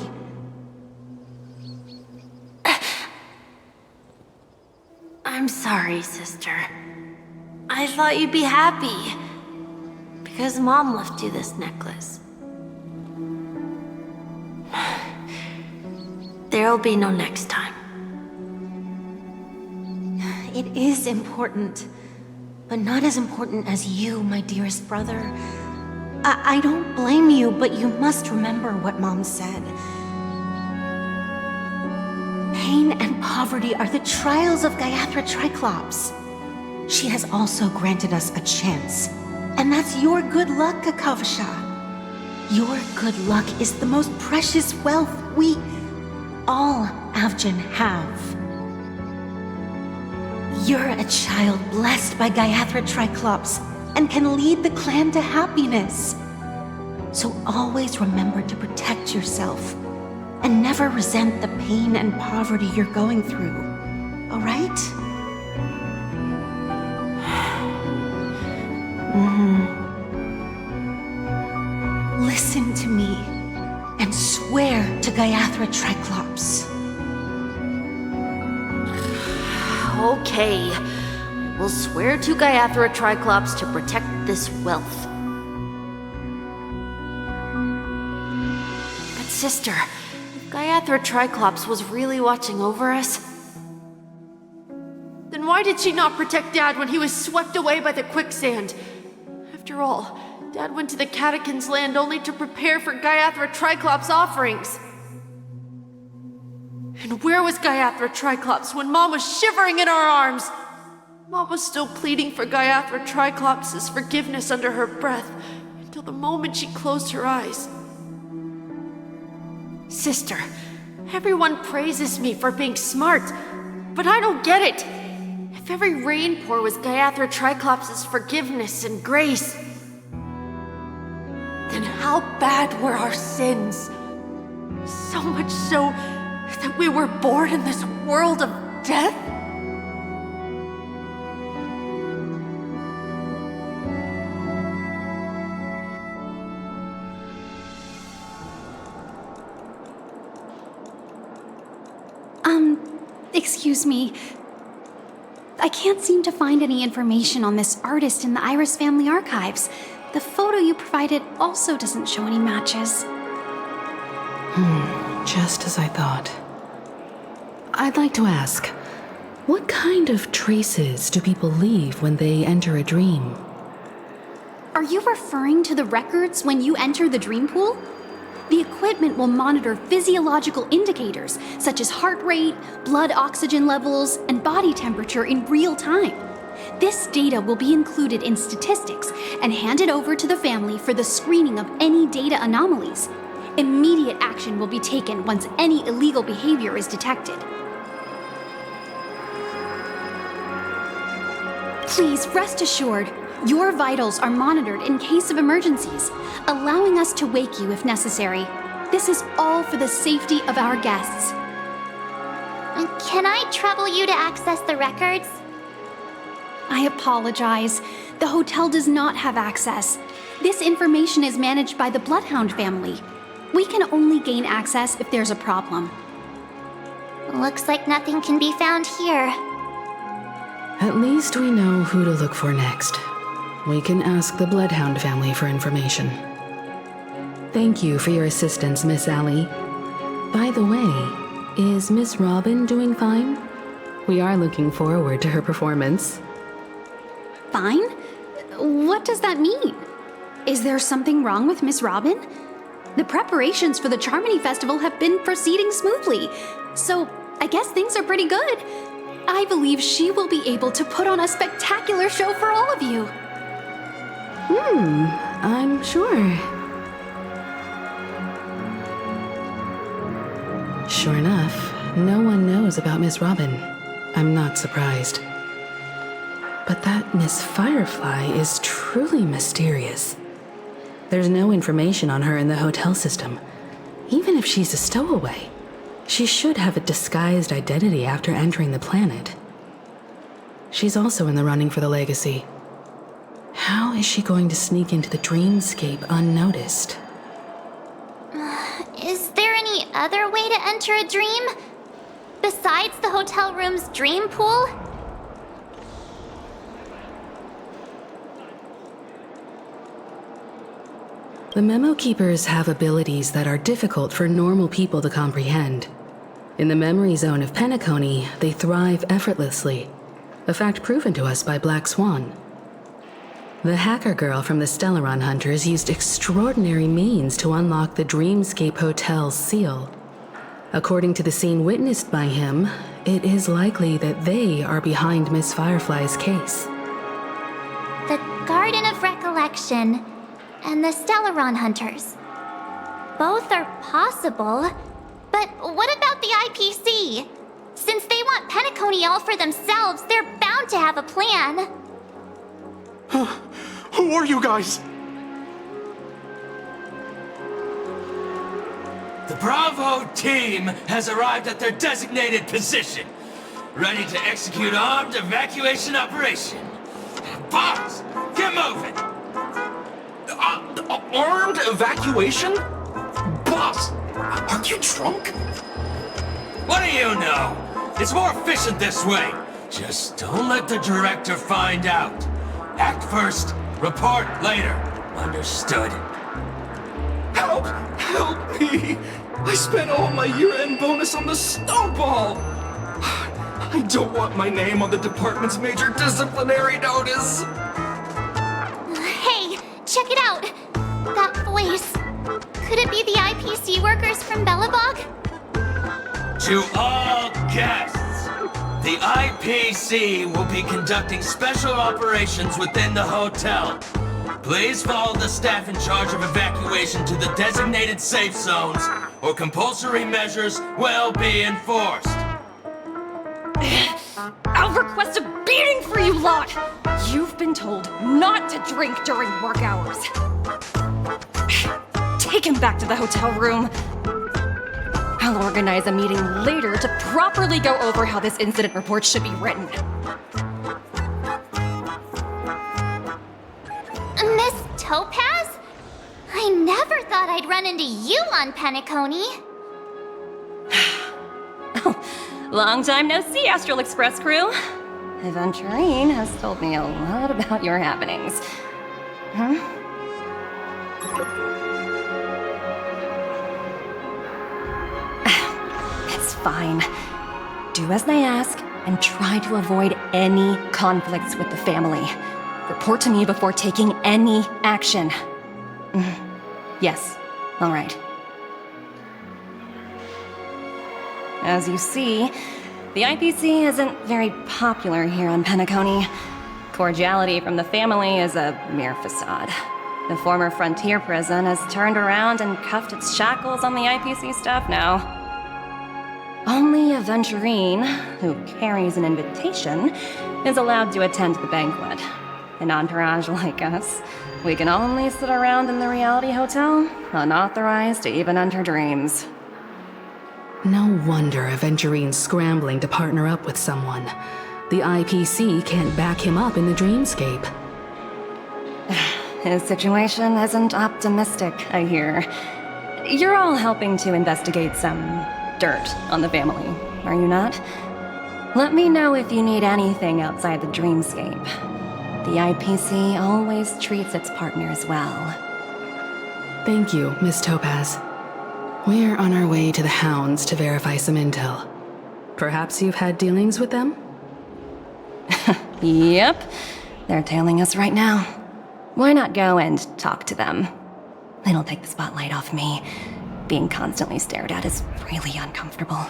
I'm sorry, sister. I thought you'd be happy. Because Mom left you this necklace. There'll be no next time. It is important, but not as important as you, my dearest brother. I don't blame you, but you must remember what Mom said. Pain and poverty are the trials of Gaiathra Triclops. She has also granted us a chance. And that's your good luck, Kakavasha. Your good luck is the most precious wealth we, all Avgin, have. You're a child blessed by Gaiathra Triclops and can lead the clan to happiness. So always remember to protect yourself and never resent the pain and poverty you're going through, all right? Listen to me and swear to Gaiathra Triclops. Okay. We'll swear to Gaiathra Triclops to protect this wealth. But sister, if Gaiathra Triclops was really watching over us, then why did she not protect Dad when he was swept away by the quicksand? After all, Dad went to the Catechins' land only to prepare for Gaiathra Triclops' offerings. And where was Gaiathra Triclops when Mom was shivering in our arms? Mom was still pleading for Gaiathra Triclops' forgiveness under her breath until the moment she closed her eyes. Sister, everyone praises me for being smart, but I don't get it. If every rain pour was Gaiathra Triclops' forgiveness and grace, then how bad were our sins? So much so that we were born in this world of death? Excuse me. I can't seem to find any information on this artist in the Iris family archives. The photo you provided also doesn't show any matches. Just as I thought. I'd like to ask, what kind of traces do people leave when they enter a dream? Are you referring to the records when you enter the dream pool? The equipment will monitor physiological indicators such as heart rate, blood oxygen levels, and body temperature in real time. This data will be included in statistics and handed over to the family for the screening of any data anomalies. Immediate action will be taken once any illegal behavior is detected. Please rest assured, your vitals are monitored in case of emergencies, allowing us to wake you if necessary. This is all for the safety of our guests. Can I trouble you to access the records? I apologize. The hotel does not have access. This information is managed by the Bloodhound family. We can only gain access if there's a problem. Looks like nothing can be found here. At least we know who to look for next. We can ask the Bloodhound family for information. Thank you for your assistance, Miss Allie. By the way, is Miss Robin doing fine? We are looking forward to her performance. Fine? What does that mean? Is there something wrong with Miss Robin? The preparations for the Charmony Festival have been proceeding smoothly, so I guess things are pretty good. I believe she will be able to put on a spectacular show for all of you. I'm sure. Sure enough, no one knows about Miss Robin. I'm not surprised. But that Miss Firefly is truly mysterious. There's no information on her in the hotel system. Even if she's a stowaway, she should have a disguised identity after entering the planet. She's also in the running for the legacy. How is she going to sneak into the dreamscape unnoticed? Is there any other way to enter a dream? Besides the hotel room's dream pool? The Memo Keepers have abilities that are difficult for normal people to comprehend. In the memory zone of Penacony, they thrive effortlessly, a fact proven to us by Black Swan. The hacker girl from the Stellaron Hunters used extraordinary means to unlock the Dreamscape Hotel's seal. According to the scene witnessed by him, it is likely that they are behind Miss Firefly's case. The Garden of Recollection and the Stellaron Hunters. Both are possible, but what about the IPC? Since they want Penacony all for themselves, they're bound to have a plan. Who are you guys? The Bravo team has arrived at their designated position, ready to execute armed evacuation operation. Boss, get moving! Armed evacuation? Boss, aren't you drunk? What do you know? It's more efficient this way. Just don't let the director find out. Act first, report later. Understood? Help! Help me! I spent all my year-end bonus on the snowball! I don't want my name on the department's major disciplinary notice! Hey, check it out! That voice. Could it be the IPC workers from Bellabog? To all guests, the IPC will be conducting special operations within the hotel. Please follow the staff in charge of evacuation to the designated safe zones, or compulsory measures will be enforced. I'll request a beating for you lot! You've been told not to drink during work hours. Take him back to the hotel room. I'll organize a meeting later to properly go over how this incident report should be written. Miss Topaz? I never thought I'd run into you on Penacony. Long time no see, Astral Express crew. Aventurine has told me a lot about your happenings. Huh? It's fine. Do as they ask and try to avoid any conflicts with the family. Report to me before taking any action. Yes, all right. As you see, the IPC isn't very popular here on Penacony. Cordiality from the family is a mere facade. The former frontier prison has turned around and cuffed its shackles on the IPC staff now. Only aventurine who carries an invitation is allowed to attend the banquet. An entourage like us, we can only sit around in the reality hotel, unauthorized to even enter dreams. No wonder Aventurine's scrambling to partner up with someone. The IPC can't back him up in the dreamscape. His situation isn't optimistic, I hear. You're all helping to investigate some dirt on the family, are you not? Let me know if you need anything outside the dreamscape. The IPC always treats its partners well. Thank you, Miss Topaz. We're on our way to the Hounds to verify some intel. Perhaps you've had dealings with them? Yep. They're tailing us right now. Why not go and talk to them? It'll take the spotlight off me. Being constantly stared at is really uncomfortable.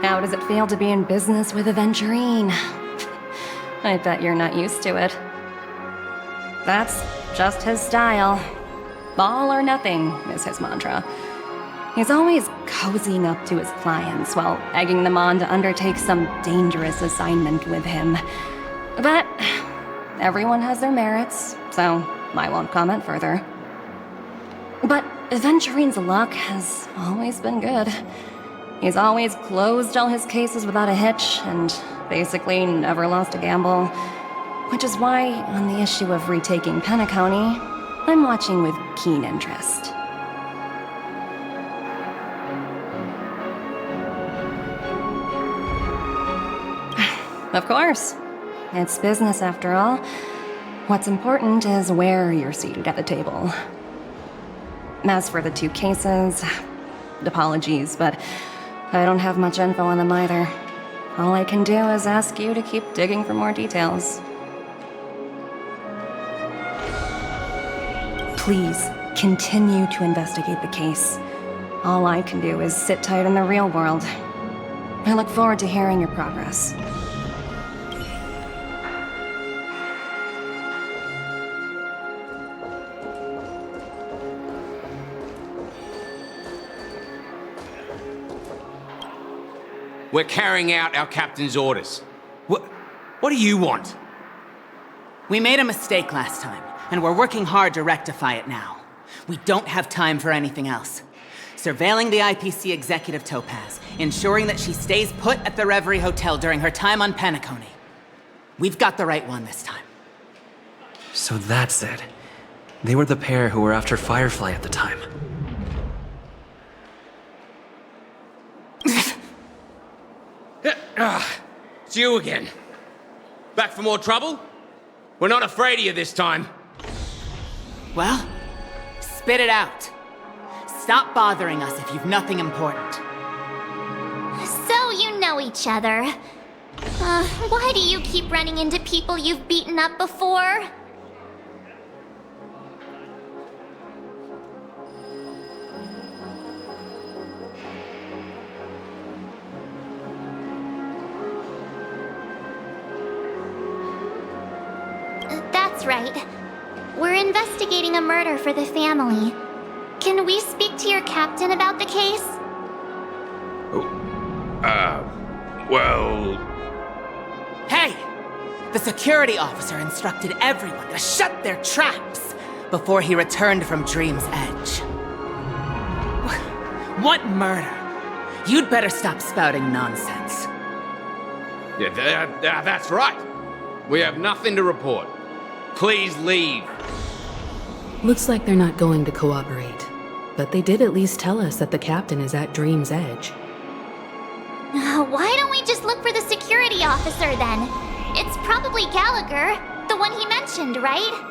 How does it feel to be in business with Aventurine? I bet you're not used to it. That's just his style. All or nothing is his mantra. He's always cozying up to his clients while egging them on to undertake some dangerous assignment with him. But everyone has their merits, so I won't comment further. But Aventurine's luck has always been good. He's always closed all his cases without a hitch, and basically never lost a gamble. Which is why, on the issue of retaking Penacony, I'm watching with keen interest. Of course. It's business after all. What's important is where you're seated at the table. As for the two cases, apologies, but I don't have much info on them either. All I can do is ask you to keep digging for more details. Please, continue to investigate the case. All I can do is sit tight in the real world. I look forward to hearing your progress. We're carrying out our captain's orders. What do you want? We made a mistake last time, and we're working hard to rectify it now. We don't have time for anything else. Surveilling the IPC executive Topaz, ensuring that she stays put at the Reverie Hotel during her time on Penacony. We've got the right one this time. So that's it. They were the pair who were after Firefly at the time. It's you again. Back for more trouble? We're not afraid of you this time. Well, spit it out. Stop bothering us if you've nothing important. So you know each other. Why do you keep running into people you've beaten up before? That's right. We're investigating a murder for the family. Can we speak to your captain about the case? Well... Hey! The security officer instructed everyone to shut their traps before he returned from Dream's Edge. What murder? You'd better stop spouting nonsense. Yeah, that's right. We have nothing to report. Please leave. Looks like they're not going to cooperate. But they did at least tell us that the captain is at Dream's Edge. Why don't we just look for the security officer then? It's probably Gallagher, the one he mentioned, right?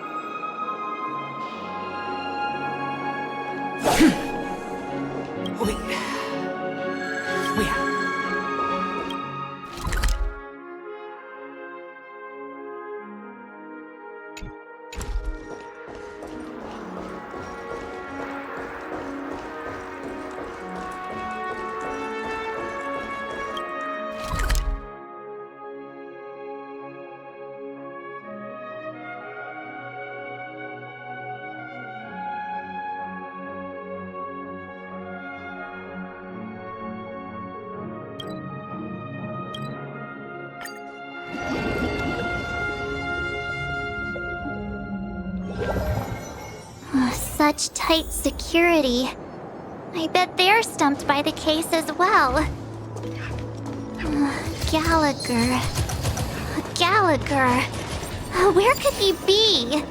Such tight security. I bet they're stumped by the case as well. Gallagher. Gallagher. Where could he be?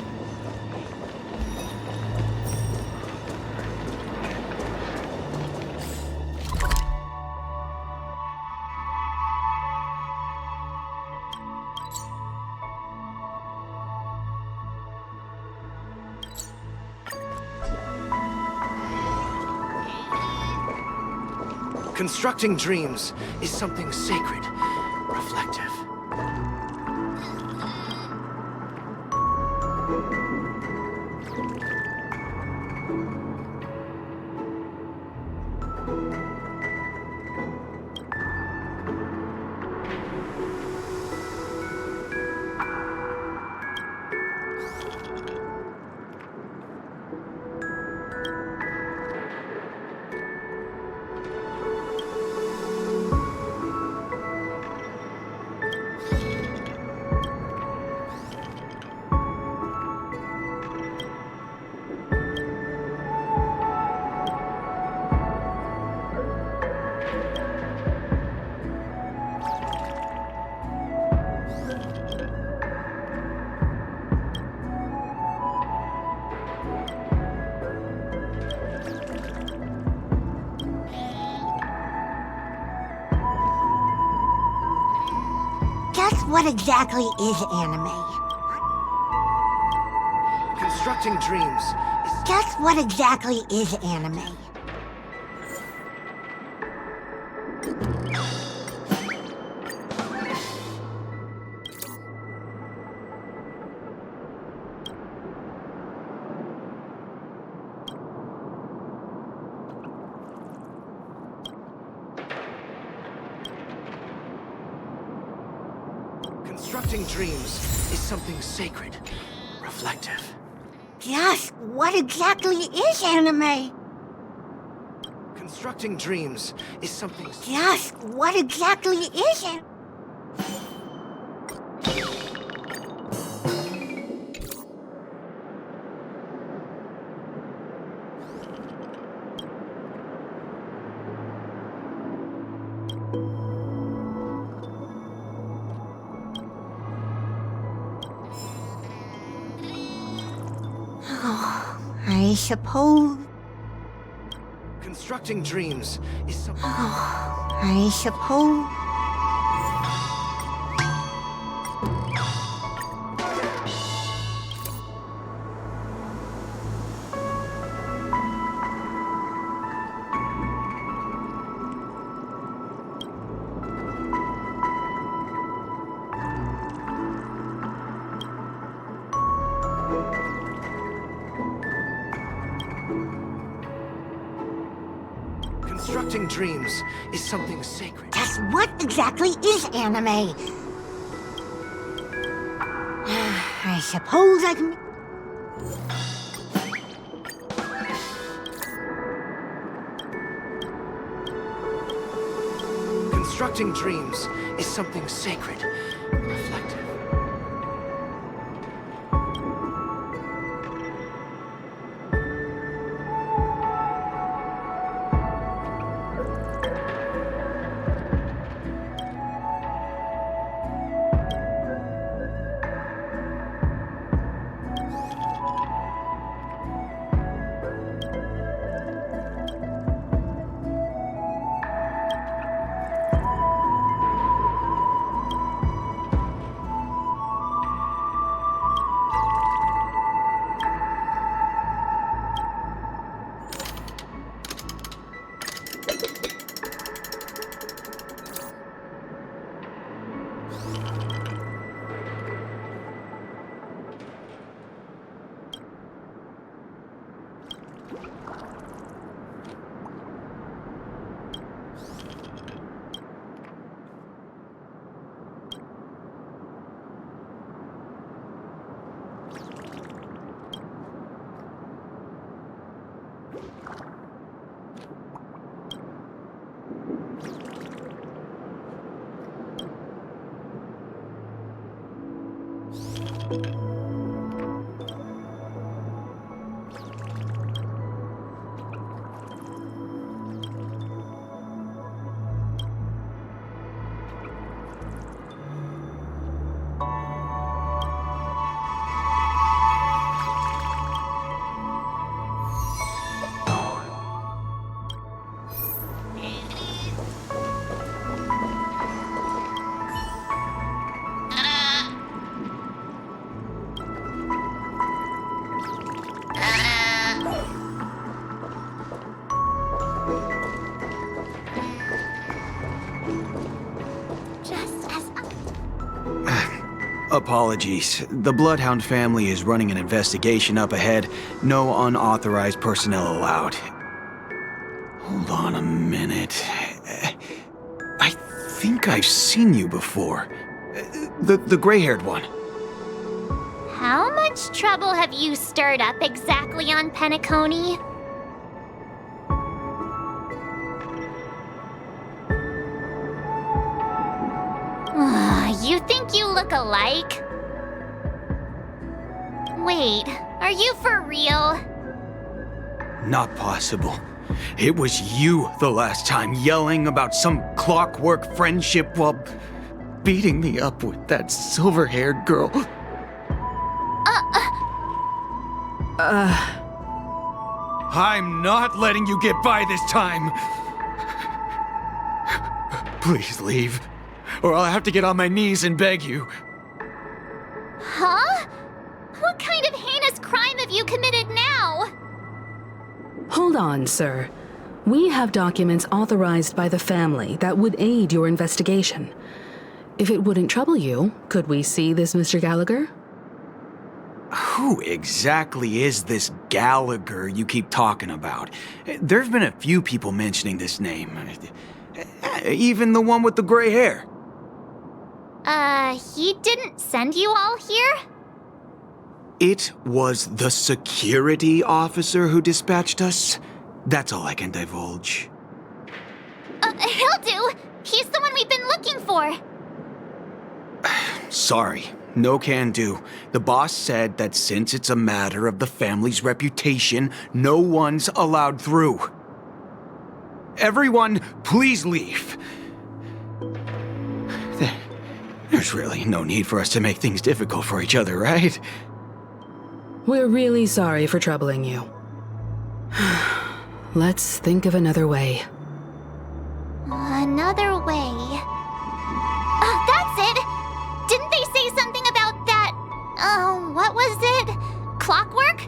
Constructing dreams is something sacred, reflective. Just what exactly is anime? Constructing dreams is... Just what exactly is anime? Constructing dreams is something sacred, reflective. Just what exactly is anime? Constructing dreams is something... Just what exactly is anime? I suppose... Constructing dreams is something... I suppose... Constructing dreams is something sacred. Just what exactly is anime? I suppose I can... Constructing dreams is something sacred, reflective. Apologies. The Bloodhound family is running an investigation up ahead. No unauthorized personnel allowed. Hold on a minute. I think I've seen you before. The gray-haired one. How much trouble have you stirred up exactly on Penacony? You think you look alike? Wait, are you for real? Not possible. It was you the last time yelling about some clockwork friendship while beating me up with that silver-haired girl. I'm not letting you get by this time. Please leave, or I'll have to get on my knees and beg you. Huh? What kind of heinous crime have you committed now? Hold on, sir. We have documents authorized by the family that would aid your investigation. If it wouldn't trouble you, could we see this Mr. Gallagher? Who exactly is this Gallagher you keep talking about? There's been a few people mentioning this name. Even the one with the gray hair. He didn't send you all here? It was the security officer who dispatched us. That's all I can divulge. He'll do! He's the one we've been looking for! Sorry, no can do. The boss said that since it's a matter of the family's reputation, no one's allowed through. Everyone, please leave. There's really no need for us to make things difficult for each other, right? We're really sorry for troubling you. Let's think of another way. Another way. Oh, that's it! Didn't they say something about that? What was it? Clockwork?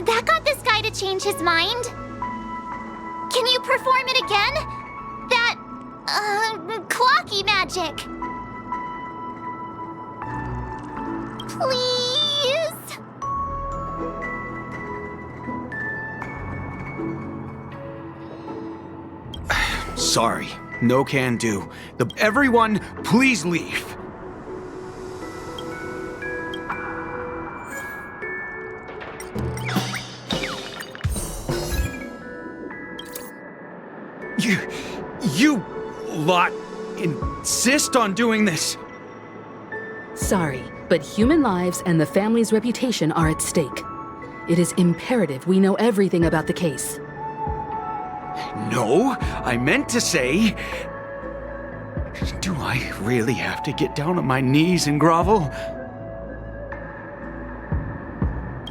That got this guy to change his mind. Can you perform it again? That, clocky magic. Please? Sorry, no can do. Everyone, please leave. You lot insist on doing this. Sorry, but human lives and the family's reputation are at stake. It is imperative we know everything about the case. No, I meant to say... Do I really have to get down on my knees and grovel?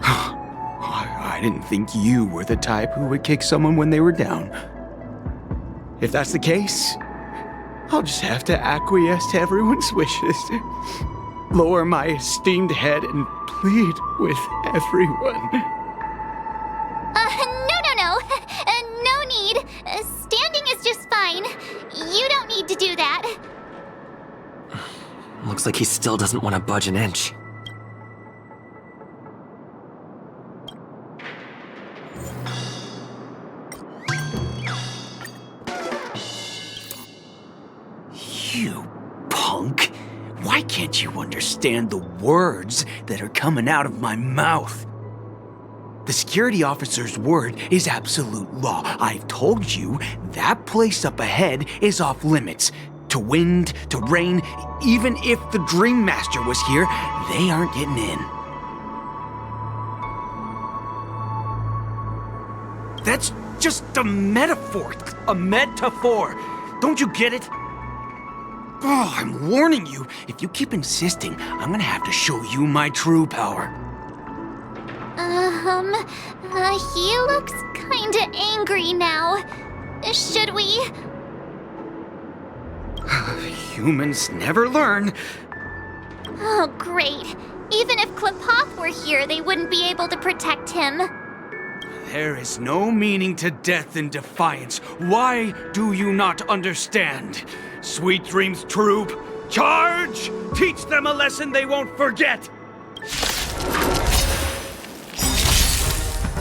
I didn't think you were the type who would kick someone when they were down. If that's the case, I'll just have to acquiesce to everyone's wishes. Lower my esteemed head and plead with everyone. No need. Standing is just fine. You don't need to do that. Looks like he still doesn't want to budge an inch. Can't you understand the words that are coming out of my mouth? The security officer's word is absolute law. I've told you that place up ahead is off limits. To wind, to rain, even if the Dream Master was here, they aren't getting in. That's just a metaphor. A metaphor. Don't you get it? Oh, I'm warning you. If you keep insisting, I'm gonna have to show you my true power. He looks kinda angry now. Should we? Humans never learn. Oh, great. Even if Klipoth were here, they wouldn't be able to protect him. There is no meaning to death in defiance. Why do you not understand? Sweet Dreams Troop, charge! Teach them a lesson they won't forget!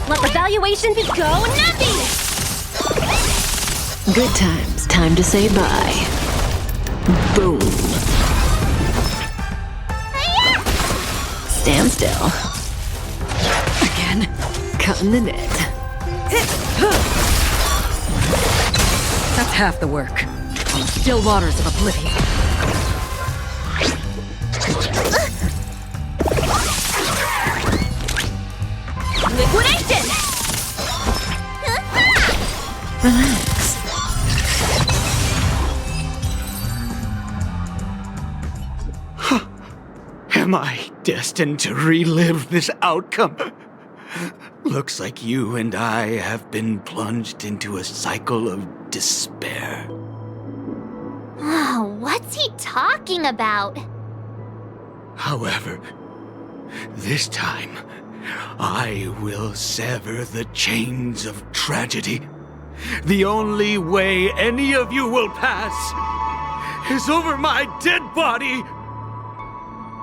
Let evaluation go nothing! Good times. Time to say bye. Boom. Stand still. Again. Cutting the net. That's half the work. Still waters of oblivion. Liquidation! Relax. Am I destined to relive this outcome? Looks like you and I have been plunged into a cycle of despair. Oh, what's he talking about? However, this time, I will sever the chains of tragedy. The only way any of you will pass is over my dead body!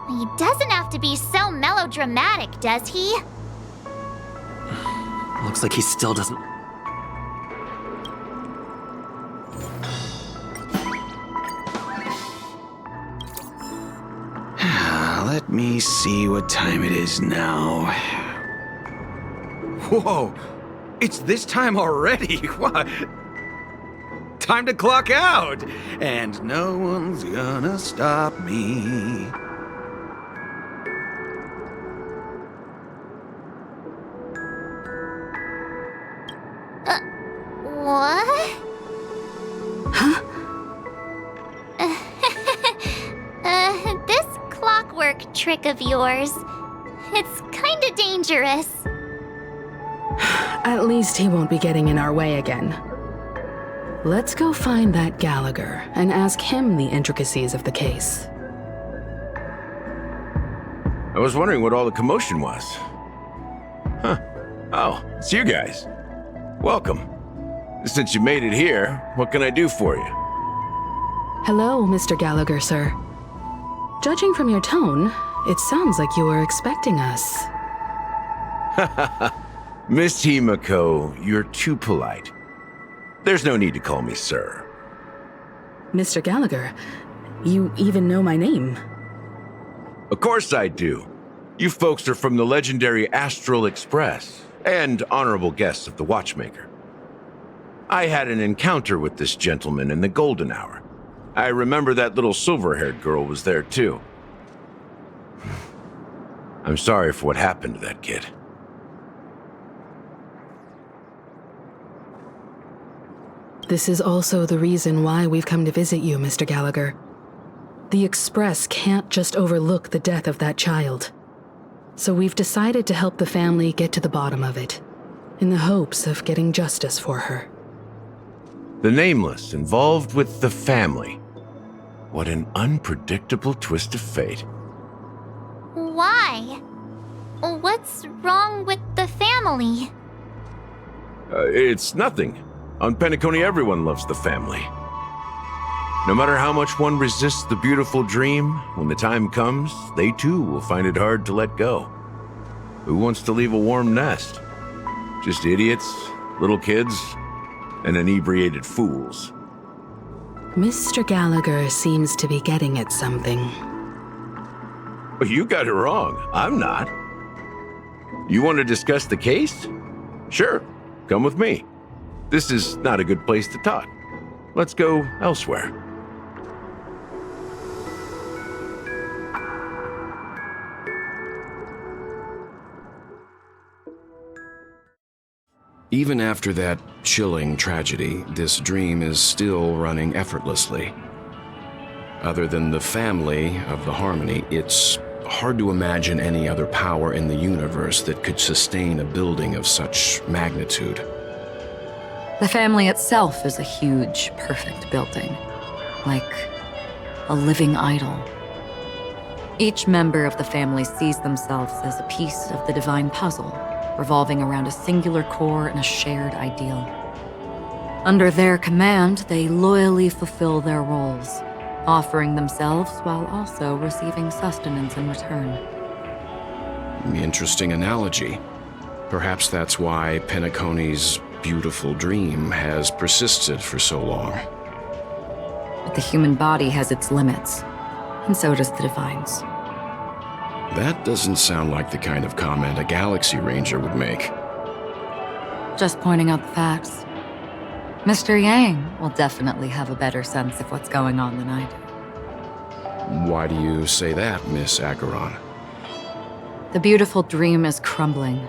He doesn't have to be so melodramatic, does he? Looks like he still doesn't... Let me see what time it is now. Whoa! It's this time already! What? Time to clock out! And no one's gonna stop me. What? Huh? This clockwork trick of yours, it's kinda dangerous. At least he won't be getting in our way again. Let's go find that Gallagher and ask him the intricacies of the case. I was wondering what all the commotion was. Huh. Oh, it's you guys. Welcome. Since you made it here, what can I do for you? Hello, Mr. Gallagher, sir. Judging from your tone, it sounds like you were expecting us. Miss Himiko, you're too polite. There's no need to call me sir. Mr. Gallagher, you even know my name. Of course I do. You folks are from the legendary Astral Express, and honorable guests of the Watchmaker. I had an encounter with this gentleman in the golden hour. I remember that little silver-haired girl was there too. I'm sorry for what happened to that kid. This is also the reason why we've come to visit you, Mr. Gallagher. The Express can't just overlook the death of that child. So we've decided to help the family get to the bottom of it, in the hopes of getting justice for her. The Nameless involved with the family. What an unpredictable twist of fate. Why? What's wrong with the family? It's nothing. On Penacony, everyone loves the family. No matter how much one resists the beautiful dream, when the time comes, they too will find it hard to let go. Who wants to leave a warm nest? Just idiots, little kids, and inebriated fools. Mr. Gallagher seems to be getting at something. You got it wrong. I'm not. You want to discuss the case? Sure, come with me. This is not a good place to talk. Let's go elsewhere. Even after that chilling tragedy, this dream is still running effortlessly. Other than the family of the Harmony, it's hard to imagine any other power in the universe that could sustain a building of such magnitude. The family itself is a huge, perfect building. Like a living idol. Each member of the family sees themselves as a piece of the divine puzzle, revolving around a singular core and a shared ideal. Under their command, they loyally fulfill their roles, offering themselves while also receiving sustenance in return. Interesting analogy. Perhaps that's why Penacony's beautiful dream has persisted for so long. But the human body has its limits, and so does the divine's. That doesn't sound like the kind of comment a Galaxy Ranger would make. Just pointing out the facts. Mr. Yang will definitely have a better sense of what's going on than I do. Why do you say that, Miss Acheron? The beautiful dream is crumbling.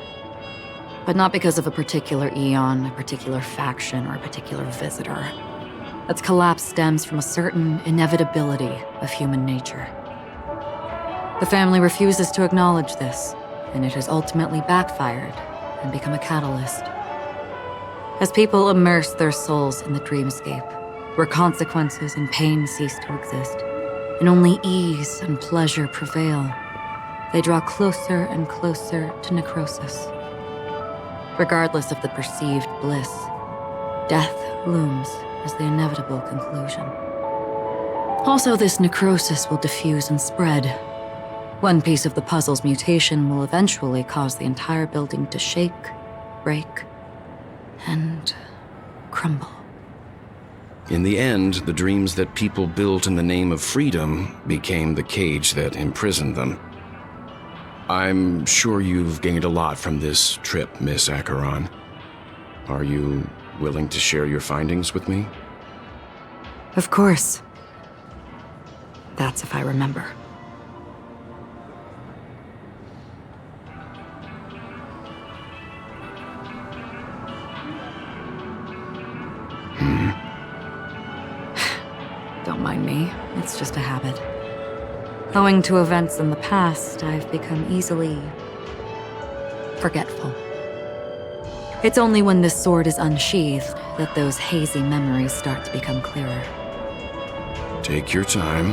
But not because of a particular eon, a particular faction, or a particular visitor. Its collapse stems from a certain inevitability of human nature. The family refuses to acknowledge this, and it has ultimately backfired and become a catalyst. As people immerse their souls in the dreamscape, where consequences and pain cease to exist, and only ease and pleasure prevail, they draw closer and closer to necrosis. Regardless of the perceived bliss, death looms as the inevitable conclusion. Also, this necrosis will diffuse and spread. One piece of the puzzle's mutation will eventually cause the entire building to shake, break, and crumble. In the end, the dreams that people built in the name of freedom became the cage that imprisoned them. I'm sure you've gained a lot from this trip, Miss Acheron. Are you willing to share your findings with me? Of course. That's if I remember. Don't mind me, it's just a habit. Owing to events in the past, I've become easily forgetful. It's only when this sword is unsheathed that those hazy memories start to become clearer. Take your time.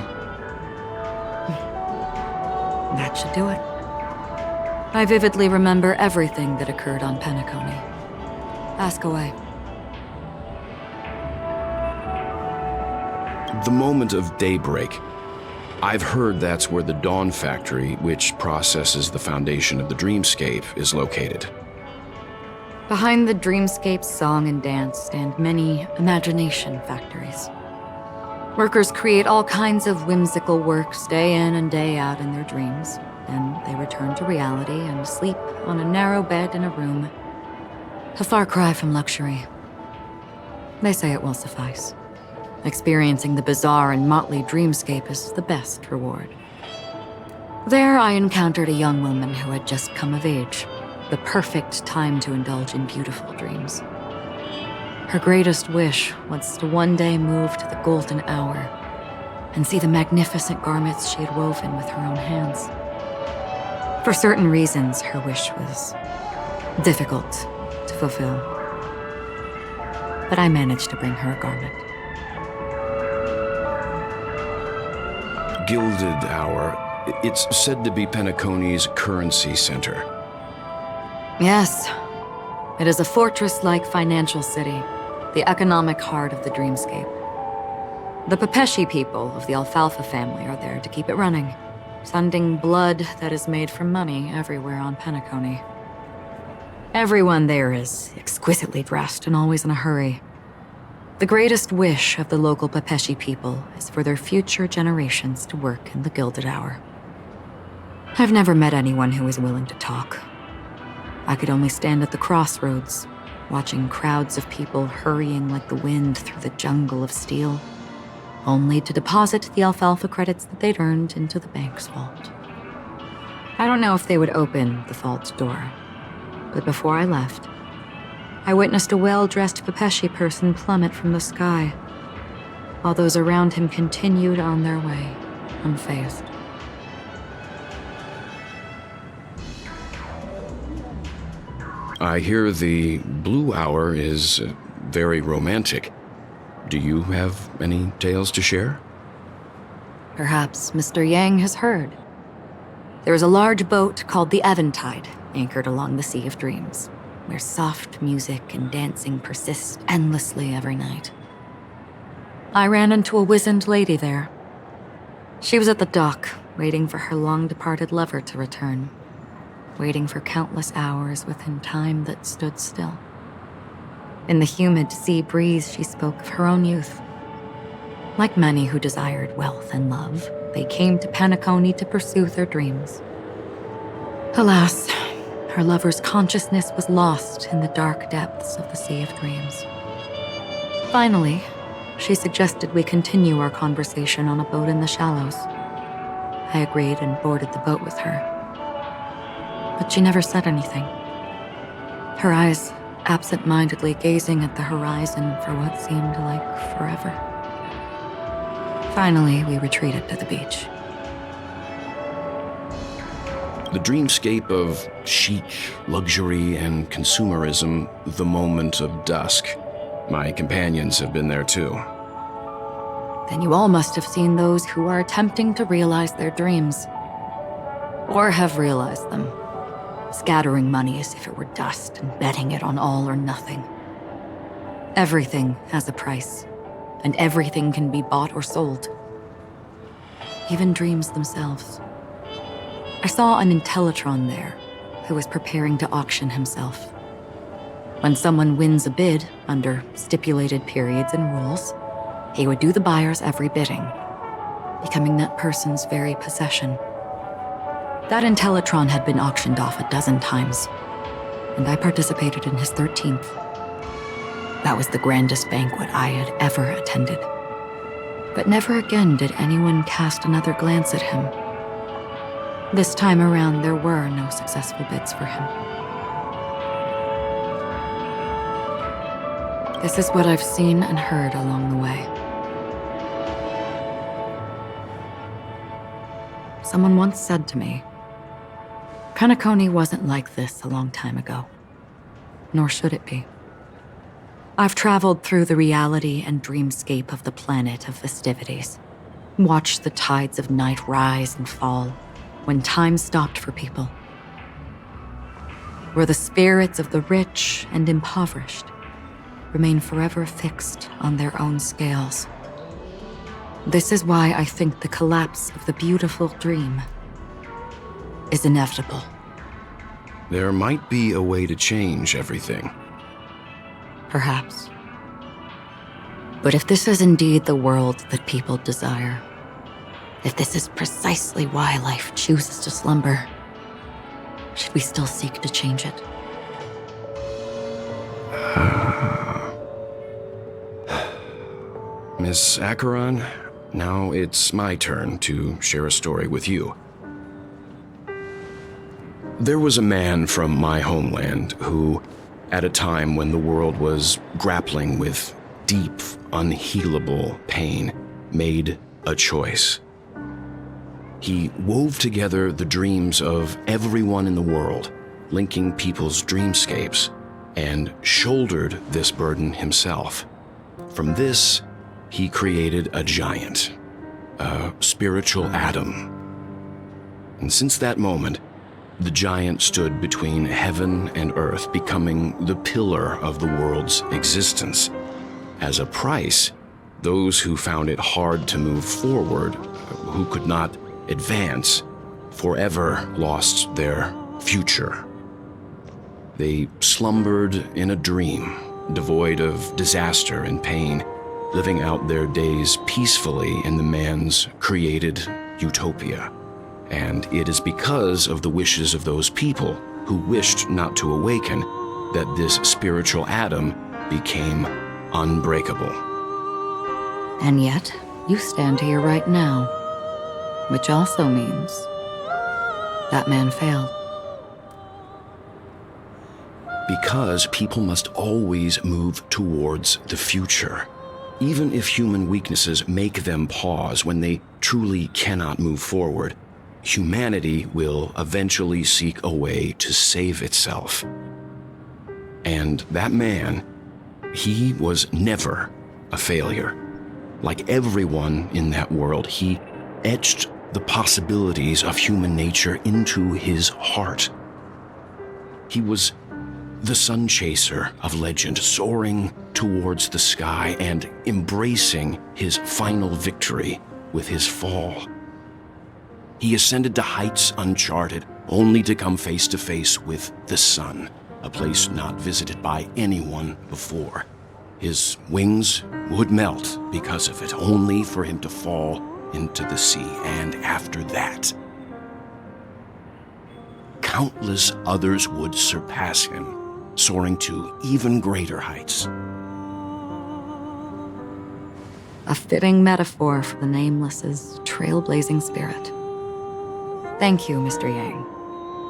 That should do it. I vividly remember everything that occurred on Penacony. Ask away. The moment of daybreak. I've heard that's where the Dawn Factory, which processes the foundation of the dreamscape, is located. Behind the dreamscape's song and dance stand many imagination factories. Workers create all kinds of whimsical works day in and day out in their dreams. Then they return to reality and sleep on a narrow bed in a room. A far cry from luxury. They say it will suffice. Experiencing the bizarre and motley dreamscape is the best reward. There I encountered a young woman who had just come of age. The perfect time to indulge in beautiful dreams. Her greatest wish was to one day move to the golden hour and see the magnificent garments she had woven with her own hands. For certain reasons, her wish was difficult to fulfill. But I managed to bring her a garment. Gilded Hour. It's said to be Penacony's currency center. Yes. It is a fortress-like financial city, the economic heart of the dreamscape. The Pepeshi people of the Alfalfa family are there to keep it running, sending blood that is made from money everywhere on Penacony. Everyone there is exquisitely dressed and always in a hurry. The greatest wish of the local Pepeshi people is for their future generations to work in the Gilded Hour. I've never met anyone who was willing to talk. I could only stand at the crossroads, watching crowds of people hurrying like the wind through the jungle of steel, only to deposit the alfalfa credits that they'd earned into the bank's vault. I don't know if they would open the vault door, but before I left, I witnessed a well-dressed Pepeshi person plummet from the sky, while those around him continued on their way, unfazed. I hear the Blue Hour is very romantic. Do you have any tales to share? Perhaps Mr. Yang has heard. There is a large boat called the Eventide, anchored along the Sea of Dreams, where soft music and dancing persist endlessly every night. I ran into a wizened lady there. She was at the dock, waiting for her long-departed lover to return, waiting for countless hours within time that stood still. In the humid sea breeze, she spoke of her own youth. Like many who desired wealth and love, they came to Penacony to pursue their dreams. Alas, her lover's consciousness was lost in the dark depths of the Sea of Dreams. Finally, she suggested we continue our conversation on a boat in the shallows. I agreed and boarded the boat with her. But she never said anything. Her eyes absent-mindedly gazing at the horizon for what seemed like forever. Finally, we retreated to the beach. The dreamscape of chic, luxury, and consumerism, the moment of dusk. My companions have been there too. Then you all must have seen those who are attempting to realize their dreams. Or have realized them. Scattering money as if it were dust and betting it on all or nothing. Everything has a price, and everything can be bought or sold. Even dreams themselves. I saw an Intellitron there, who was preparing to auction himself. When someone wins a bid under stipulated periods and rules, he would do the buyer's every bidding, becoming that person's very possession. That Intellitron had been auctioned off 12 times, and I participated in his 13th. That was the grandest banquet I had ever attended. But never again did anyone cast another glance at him. This time around, there were no successful bids for him. This is what I've seen and heard along the way. Someone once said to me, Penacony wasn't like this a long time ago, nor should it be. I've traveled through the reality and dreamscape of the planet of festivities, watched the tides of night rise and fall when time stopped for people, where the spirits of the rich and impoverished remain forever fixed on their own scales. This is why I think the collapse of the beautiful dream is inevitable. There might be a way to change everything. Perhaps. But if this is indeed the world that people desire, if this is precisely why life chooses to slumber, should we still seek to change it? Miss Acheron, now it's my turn to share a story with you. There was a man from my homeland who, at a time when the world was grappling with deep, unhealable pain, made a choice. He wove together the dreams of everyone in the world, linking people's dreamscapes, and shouldered this burden himself. From this, he created a giant, a spiritual atom. And since that moment, the giant stood between heaven and earth, becoming the pillar of the world's existence. As a price, those who found it hard to move forward, who could not advance, forever lost their future. They slumbered in a dream, devoid of disaster and pain, living out their days peacefully in the man's created utopia. And it is because of the wishes of those people who wished not to awaken that this spiritual atom became unbreakable. And yet, you stand here right now, which also means that man failed. Because people must always move towards the future. Even if human weaknesses make them pause when they truly cannot move forward, humanity will eventually seek a way to save itself. And that man, he was never a failure. Like everyone in that world, he etched the possibilities of human nature into his heart. He was the sun chaser of legend, soaring towards the sky and embracing his final victory with his fall. He ascended to heights uncharted, only to come face to face with the sun, a place not visited by anyone before. His wings would melt because of it, only for him to fall into the sea. And after that, countless others would surpass him, soaring to even greater heights. A fitting metaphor for the Nameless's trailblazing spirit. Thank you, Mr. Yang.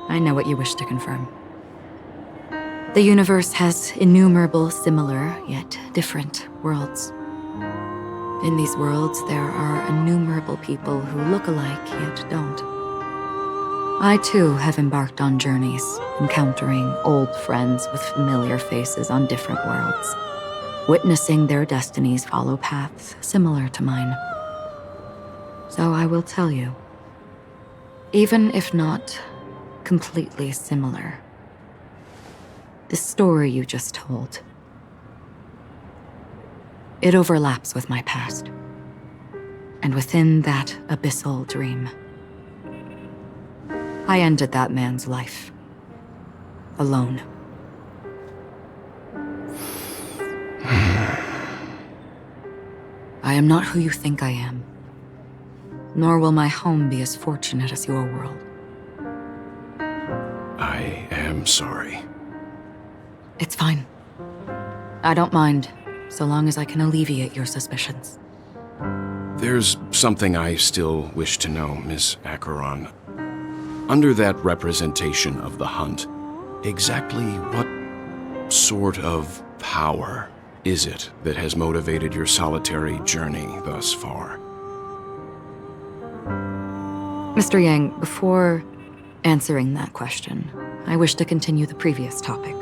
I know what you wish to confirm. The universe has innumerable similar, yet different worlds. In these worlds, there are innumerable people who look alike, yet don't. I too have embarked on journeys, encountering old friends with familiar faces on different worlds, witnessing their destinies follow paths similar to mine. So I will tell you, even if not completely similar, the story you just told, it overlaps with my past, and within that abyssal dream, I ended that man's life, alone. I am not who you think I am, nor will my home be as fortunate as your world. I am sorry. It's fine. I don't mind, so long as I can alleviate your suspicions. There's something I still wish to know, Miss Acheron. Under that representation of the hunt, exactly what sort of power is it that has motivated your solitary journey thus far? Mr. Yang, before answering that question, I wish to continue the previous topic.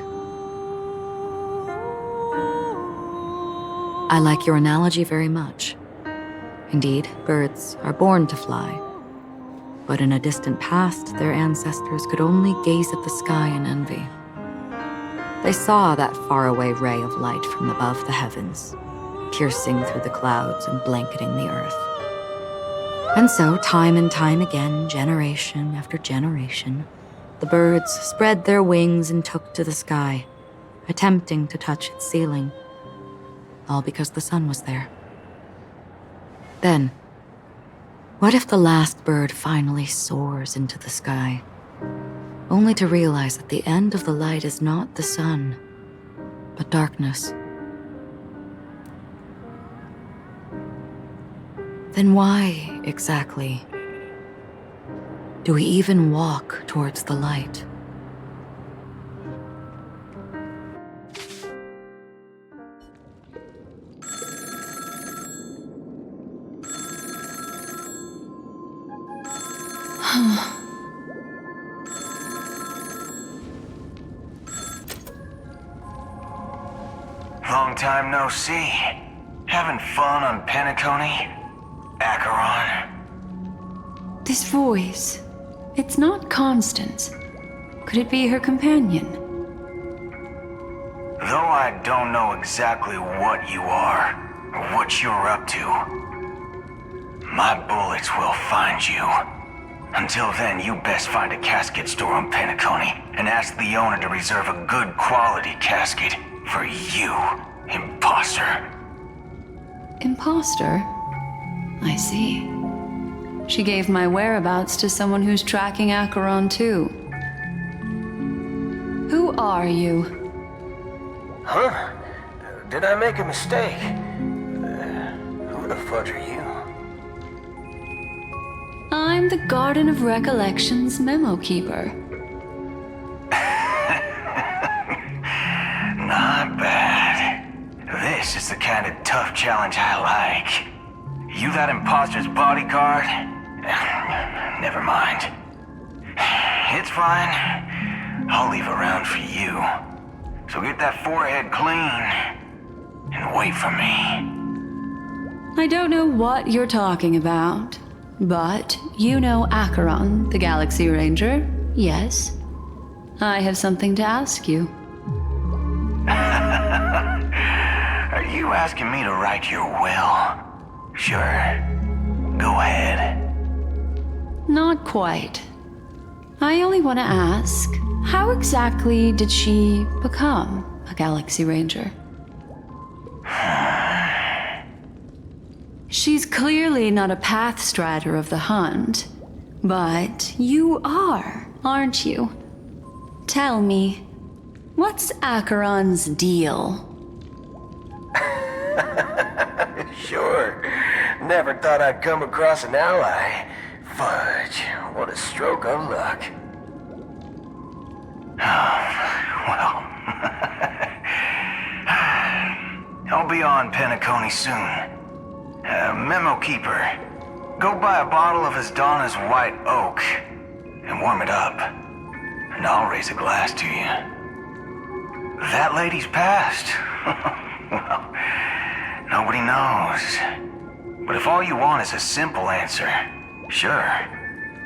I like your analogy very much. Indeed, birds are born to fly. But in a distant past, their ancestors could only gaze at the sky in envy. They saw that faraway ray of light from above the heavens, piercing through the clouds and blanketing the earth. And so, time and time again, generation after generation, the birds spread their wings and took to the sky, attempting to touch its ceiling, all because the sun was there. Then, what if the last bird finally soars into the sky, only to realize that the end of the light is not the sun, but darkness? Then why, exactly, do we even walk towards the light? Long time no see. Having fun on Penacony? Acheron? This voice, it's not Constance. Could it be her companion? Though I don't know exactly what you are, or what you're up to, my bullets will find you. Until then, you best find a casket store on Penacony and ask the owner to reserve a good quality casket for you, imposter. Imposter? I see. She gave my whereabouts to someone who's tracking Acheron too. Who are you? Huh? Did I make a mistake? Who the fudge are you? I'm the Garden of Recollection's memo keeper. Not bad. This is the kind of tough challenge I like. You that imposter's bodyguard? Never mind. It's fine. I'll leave a round for you. So get that forehead clean and wait for me. I don't know what you're talking about, but you know Acheron, the Galaxy Ranger, yes? I have something to ask you. Are you asking me to write your will? Sure. Go ahead. Not quite. I only want to ask, how exactly did she become a Galaxy Ranger? She's clearly not a pathstrider of the Hunt, but you are, aren't you? Tell me, what's Acheron's deal? Sure. Never thought I'd come across an ally. Fudge, what a stroke of luck. Well, I'll be on Penacony soon. Memo keeper, go buy a bottle of Asdana's white oak and warm it up, and I'll raise a glass to you. That lady's passed. Well, nobody knows. But if all you want is a simple answer, sure,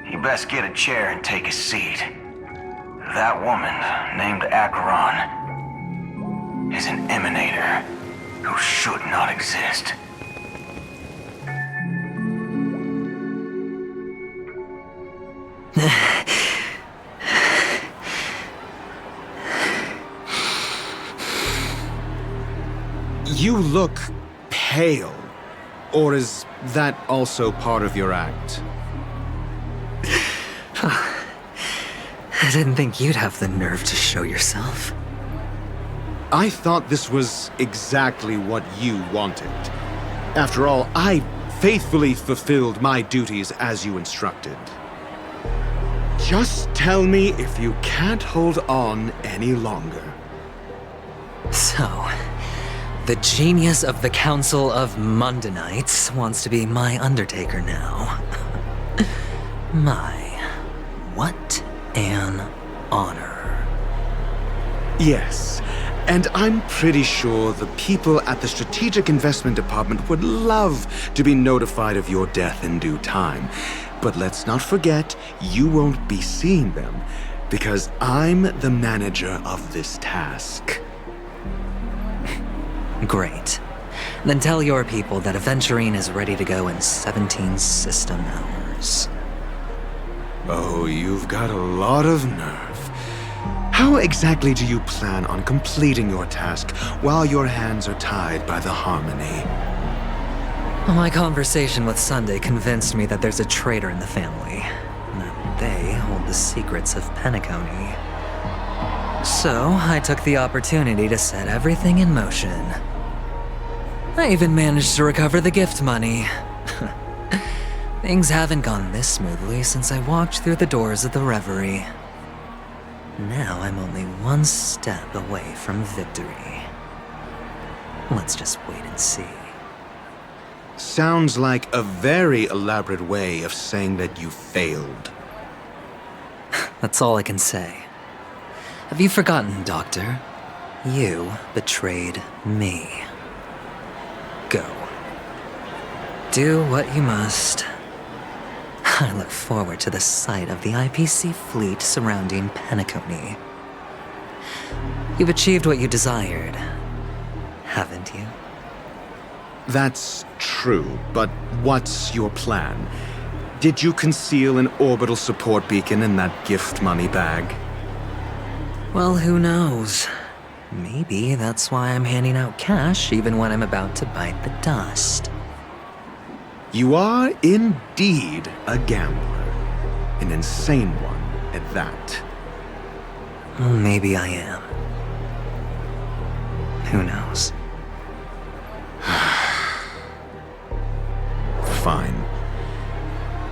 you best get a chair and take a seat. That woman, named Acheron, is an emanator who should not exist. You look pale. Or is that also part of your act? I didn't think you'd have the nerve to show yourself. I thought this was exactly what you wanted. After all, I faithfully fulfilled my duties as you instructed. Just tell me if you can't hold on any longer. So, the genius of the Council of Mundanites wants to be my Undertaker now. What an honor. Yes, and I'm pretty sure the people at the Strategic Investment Department would love to be notified of your death in due time. But let's not forget, you won't be seeing them, because I'm the manager of this task. Great. Then tell your people that Aventurine is ready to go in 17 system hours. Oh, you've got a lot of nerve. How exactly do you plan on completing your task while your hands are tied by the Harmony? My conversation with Sunday convinced me that there's a traitor in the family, and that they hold the secrets of Penacony. So, I took the opportunity to set everything in motion. I even managed to recover the gift money. Things haven't gone this smoothly since I walked through the doors of the Reverie. Now I'm only one step away from victory. Let's just wait and see. Sounds like a very elaborate way of saying that you failed. That's all I can say. Have you forgotten, Doctor? You betrayed me. Go. Do what you must. I look forward to the sight of the IPC fleet surrounding Penacony. You've achieved what you desired, haven't you? That's true, but what's your plan? Did you conceal an orbital support beacon in that gift money bag? Well, who knows? Maybe that's why I'm handing out cash even when I'm about to bite the dust. You are indeed a gambler. An insane one at that. Maybe I am. Who knows? Fine.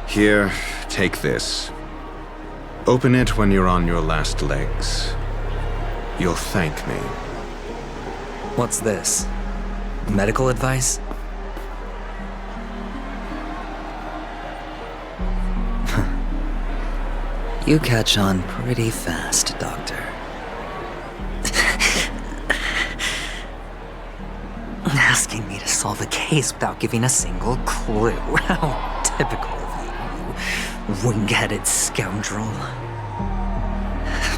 Here, take this. Open it when you're on your last legs. You'll thank me. What's this? Medical advice? You catch on pretty fast, Doctor. Asking me to solve a case without giving a single clue. How typical of you, wing-headed scoundrel.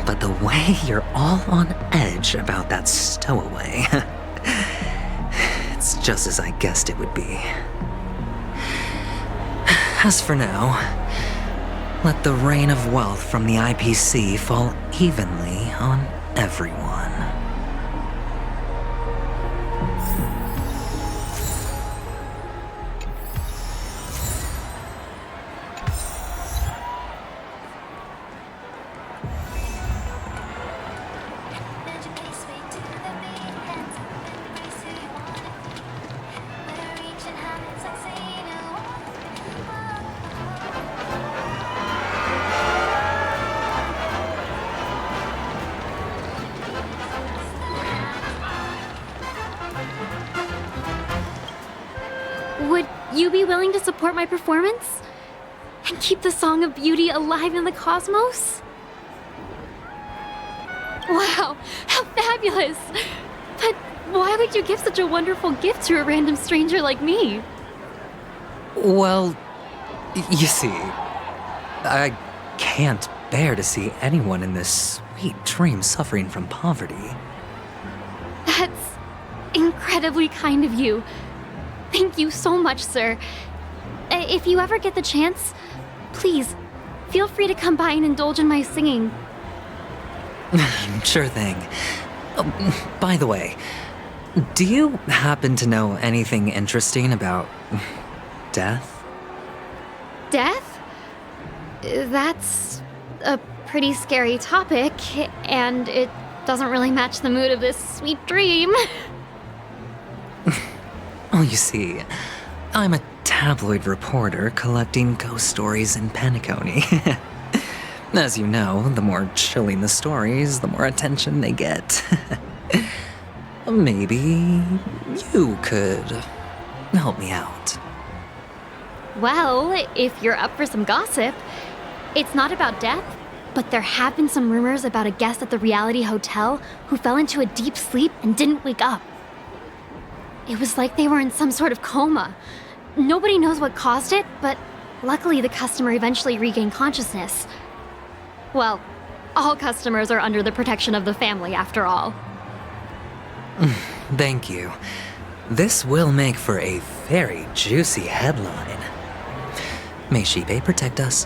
But the way you're all on edge about that stowaway, it's just as I guessed it would be. As for now, let the rain of wealth from the IPC fall evenly on everyone. Would you be willing to support my performance? And keep the Song of Beauty alive in the cosmos? Wow, how fabulous! But why would you give such a wonderful gift to a random stranger like me? Well, you see, I can't bear to see anyone in this sweet dream suffering from poverty. That's incredibly kind of you. Thank you so much, sir. If you ever get the chance, please, feel free to come by and indulge in my singing. Sure thing. By the way, do you happen to know anything interesting about death? Death? That's a pretty scary topic, and it doesn't really match the mood of this sweet dream. Oh, you see, I'm a tabloid reporter collecting ghost stories in Penacony. As you know, the more chilling the stories, the more attention they get. Maybe you could help me out. Well, if you're up for some gossip, it's not about death, but there have been some rumors about a guest at the Reality Hotel who fell into a deep sleep and didn't wake up. It was like they were in some sort of coma. Nobody knows what caused it, but luckily the customer eventually regained consciousness. Well, all customers are under the protection of the family, after all. Thank you. This will make for a very juicy headline. May Shibe protect us.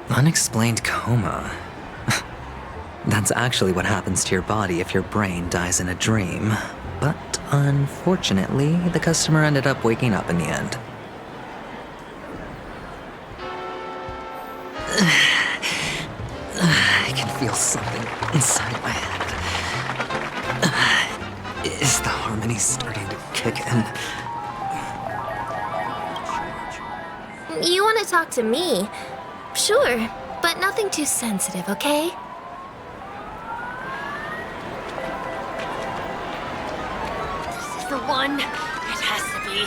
Unexplained coma. That's actually what happens to your body if your brain dies in a dream. But unfortunately, the customer ended up waking up in the end. I can feel something inside my head. Is the harmony starting to kick in? You want to talk to me? Sure, but nothing too sensitive, okay? This is the one. It has to be.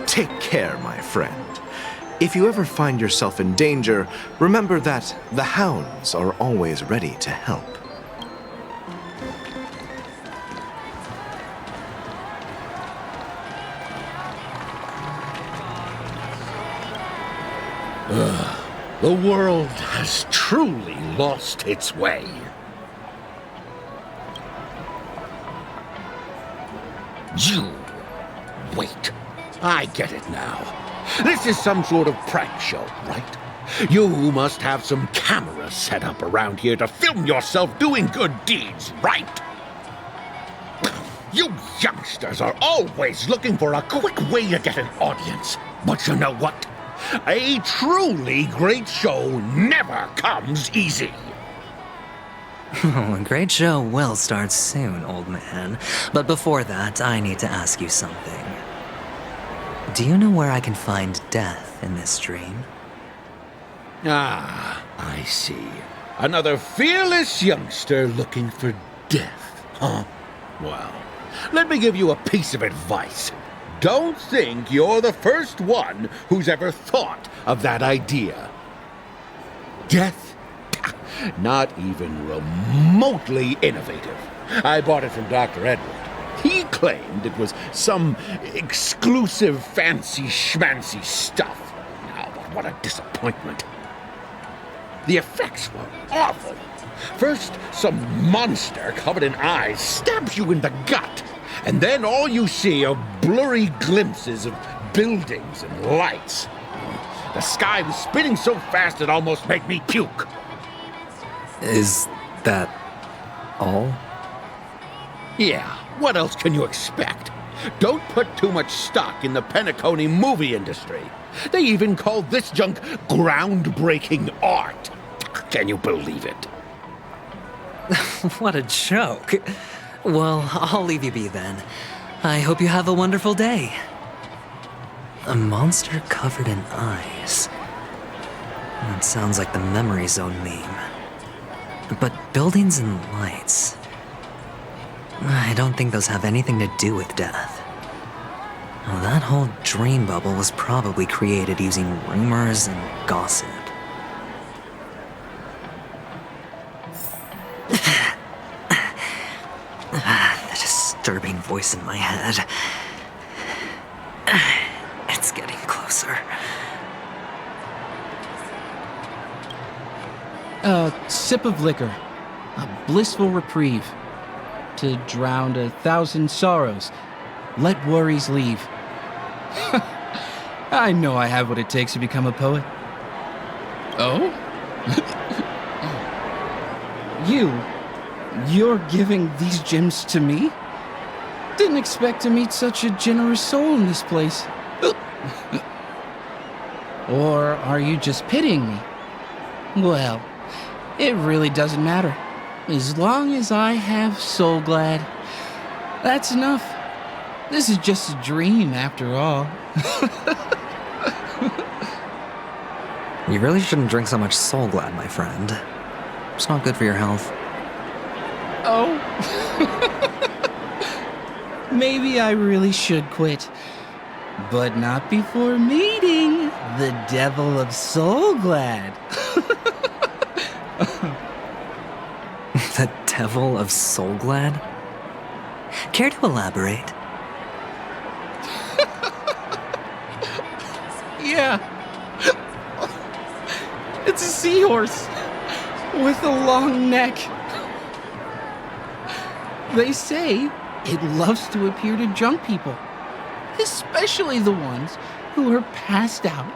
Take care, my friend. If you ever find yourself in danger, remember that the hounds are always ready to help. The world has truly lost its way. You... Wait. I get it now. This is some sort of prank show, right? You must have some cameras set up around here to film yourself doing good deeds, right? You youngsters are always looking for a quick way to get an audience. But you know what? A truly great show never comes easy. Oh, a great show will start soon, old man. But before that, I need to ask you something. Do you know where I can find death in this dream? Ah, I see. Another fearless youngster looking for death, huh? Well, let me give you a piece of advice. Don't think you're the first one who's ever thought of that idea. Death? Not even remotely innovative. I bought it from Dr. Edward. He claimed it was some exclusive fancy schmancy stuff. Now, but what a disappointment. The effects were awful. First, some monster covered in eyes stabs you in the gut, and then all you see are blurry glimpses of buildings and lights. The sky was spinning so fast it almost made me puke. Is that all? Yeah, what else can you expect? Don't put too much stock in the Penacony movie industry. They even call this junk groundbreaking art. Can you believe it? What a joke. Well, I'll leave you be then. I hope you have a wonderful day. A monster covered in eyes. That sounds like the Memory Zone meme. But buildings and lights... I don't think those have anything to do with death. Well, that whole dream bubble was probably created using rumors and gossip. The disturbing voice in my head. It's getting closer. A sip of liquor. A blissful reprieve. To drown 1,000 sorrows. Let worries leave. I know I have what it takes to become a poet. Oh? You're giving these gems to me? Didn't expect to meet such a generous soul in this place. Or are you just pitying me? Well, it really doesn't matter. As long as I have Soul Glad, that's enough. This is just a dream after all. You really shouldn't drink so much Soul Glad, my friend. It's not good for your health. Oh. Maybe I really should quit. But not before meeting the Devil of Soul Glad. The Devil of Soul Glad? Care to elaborate? Yeah. It's a seahorse with a long neck. They say it loves to appear to drunk people, especially the ones who are passed out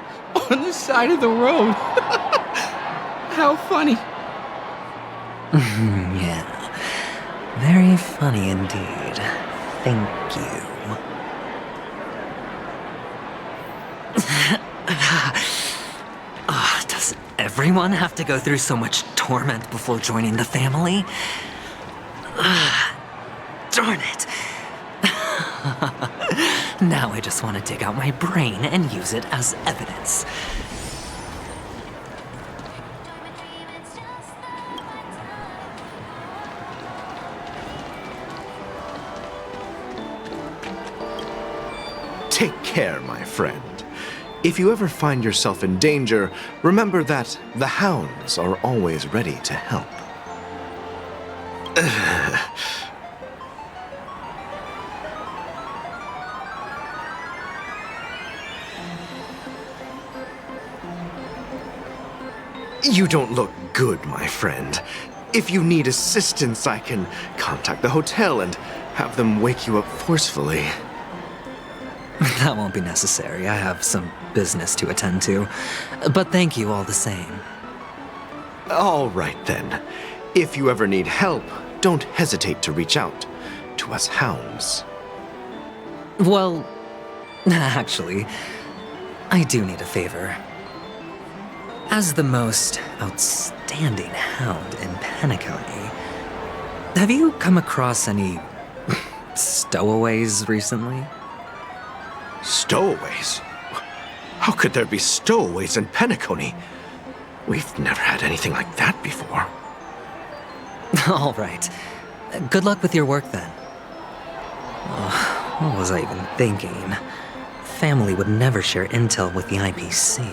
on the side of the road. How funny. Yeah. Very funny indeed. Thank you. Does everyone have to go through so much torment before joining the family? Darn it. Now I just want to dig out my brain and use it as evidence. Take care, my friend. If you ever find yourself in danger, remember that the hounds are always ready to help. You don't look good, my friend. If you need assistance, I can contact the hotel and have them wake you up forcefully. That won't be necessary. I have some business to attend to. But thank you all the same. All right, then. If you ever need help, don't hesitate to reach out. To to us hounds. Well, actually, I do need a favor. As the most outstanding hound in Penacony, have you come across any stowaways recently? Stowaways? How could there be stowaways in Penacony? We've never had anything like that before. All right. Good luck with your work then. What was I even thinking? Family would never share intel with the IPC.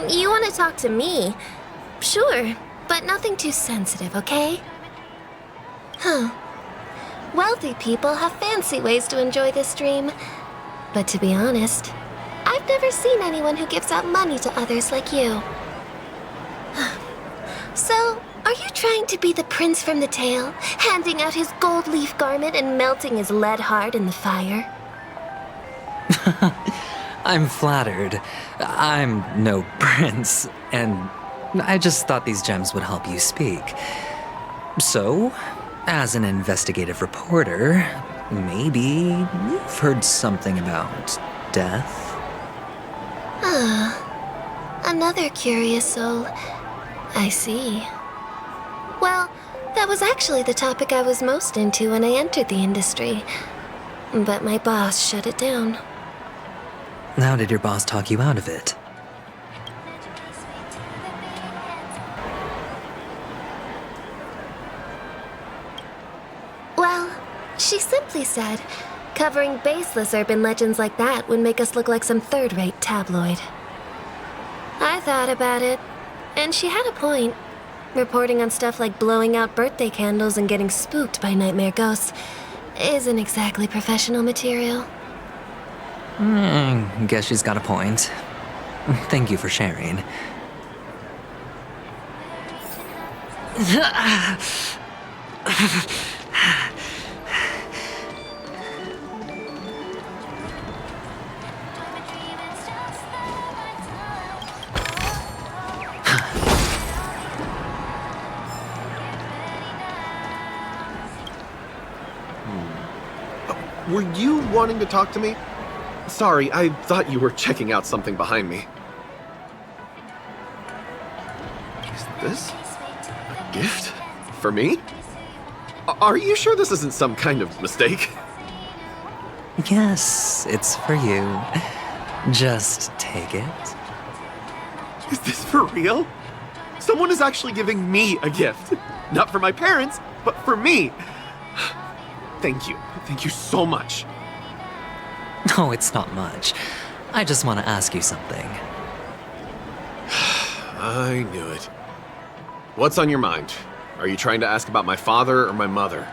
You want to talk to me? Sure, but nothing too sensitive, okay? Huh. Wealthy people have fancy ways to enjoy this dream. But to be honest, I've never seen anyone who gives out money to others like you. So, are you trying to be the prince from the tale, handing out his gold leaf garment and melting his lead heart in the fire? I'm flattered. I'm no prince, and I just thought these gems would help you speak. So, as an investigative reporter, maybe you've heard something about death? Another curious soul. I see. Well, that was actually the topic I was most into when I entered the industry. But my boss shut it down. How did your boss talk you out of it? Well, she simply said, covering baseless urban legends like that would make us look like some third-rate tabloid. I thought about it, and she had a point. Reporting on stuff like blowing out birthday candles and getting spooked by nightmare ghosts isn't exactly professional material. Guess she's got a point. Thank you for sharing. Were you wanting to talk to me? Sorry, I thought you were checking out something behind me. Is this a gift? For me? Are you sure this isn't some kind of mistake? Yes, it's for you. Just take it. Is this for real? Someone is actually giving me a gift. Not for my parents, but for me. Thank you. Thank you so much. No, it's not much. I just want to ask you something. I knew it. What's on your mind? Are you trying to ask about my father or my mother?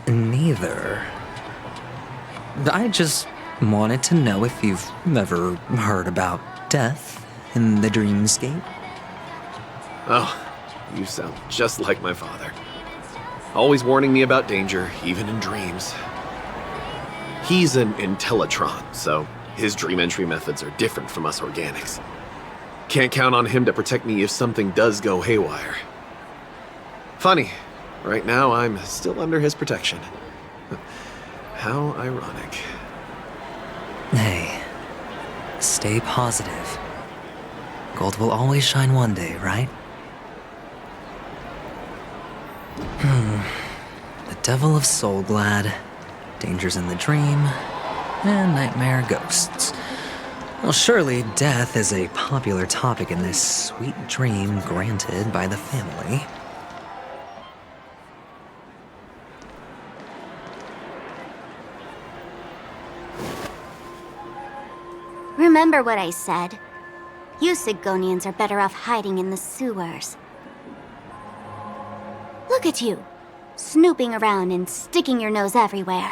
Neither. I just wanted to know if you've ever heard about death in the dreamscape. Oh, you sound just like my father. Always warning me about danger, even in dreams. He's an Intellitron, so his dream entry methods are different from us organics. Can't count on him to protect me if something does go haywire. Funny, right now I'm still under his protection. How ironic. Hey, stay positive. Gold will always shine one day, right? The Devil of Soulglad, Dangers in the Dream, and Nightmare Ghosts. Well, surely death is a popular topic in this sweet dream granted by the family. Remember what I said. You Sigonians are better off hiding in the sewers. Look at you, snooping around and sticking your nose everywhere.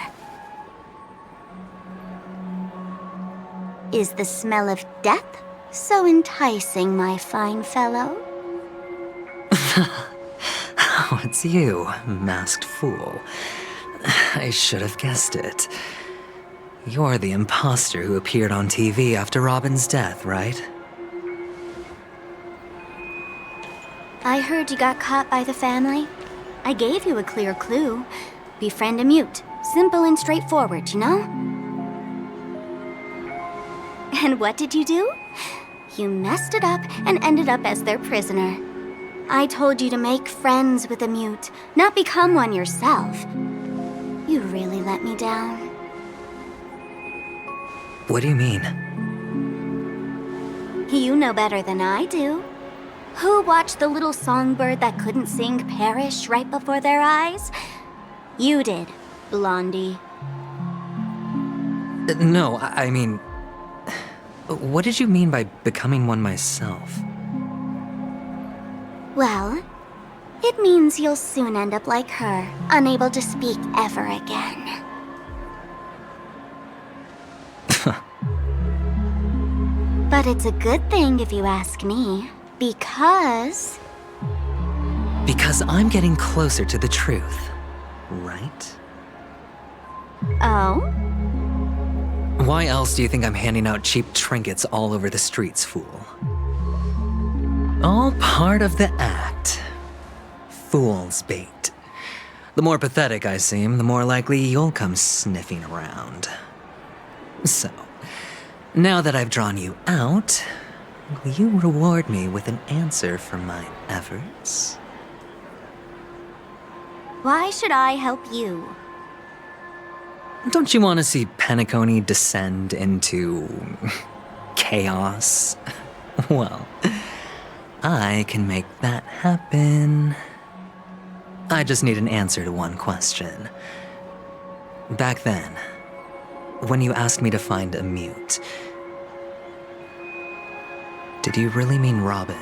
Is the smell of death so enticing, my fine fellow? Oh, it's you, masked fool. I should have guessed it. You're the imposter who appeared on TV after Robin's death, right? I heard you got caught by the family. I gave you a clear clue. Befriend a mute. Simple and straightforward, you know? And what did you do? You messed it up and ended up as their prisoner. I told you to make friends with a mute, not become one yourself. You really let me down. What do you mean? You know better than I do. Who watched the little songbird that couldn't sing perish right before their eyes? You did, Blondie. No, I mean... What did you mean by becoming one myself? Well, it means you'll soon end up like her, unable to speak ever again. But it's a good thing if you ask me, because... Because I'm getting closer to the truth, right? Oh? Why else do you think I'm handing out cheap trinkets all over the streets, fool? All part of the act. Fool's bait. The more pathetic I seem, the more likely you'll come sniffing around. So, now that I've drawn you out, will you reward me with an answer for my efforts? Why should I help you? Don't you want to see Penacony descend into... chaos? Well, I can make that happen. I just need an answer to one question. Back then, when you asked me to find a mute, did you really mean Robin?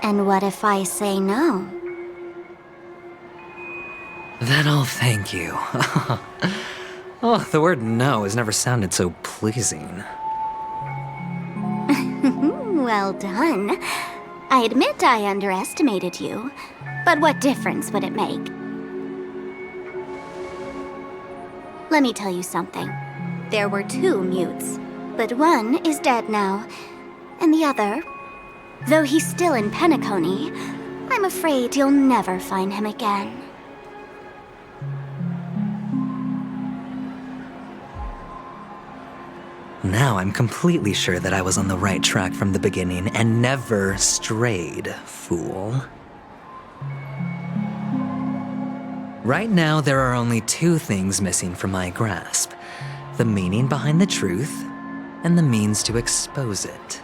And what if I say no? Then I'll thank you. Oh, the word no has never sounded so pleasing. Well done. I admit I underestimated you, but what difference would it make? Let me tell you something. There were 2 mutes, but one is dead now, and the other, though he's still in Penacony, I'm afraid you'll never find him again. Now I'm completely sure that I was on the right track from the beginning and never strayed, fool. Right now, there are only 2 things missing from my grasp. The meaning behind the truth, and the means to expose it.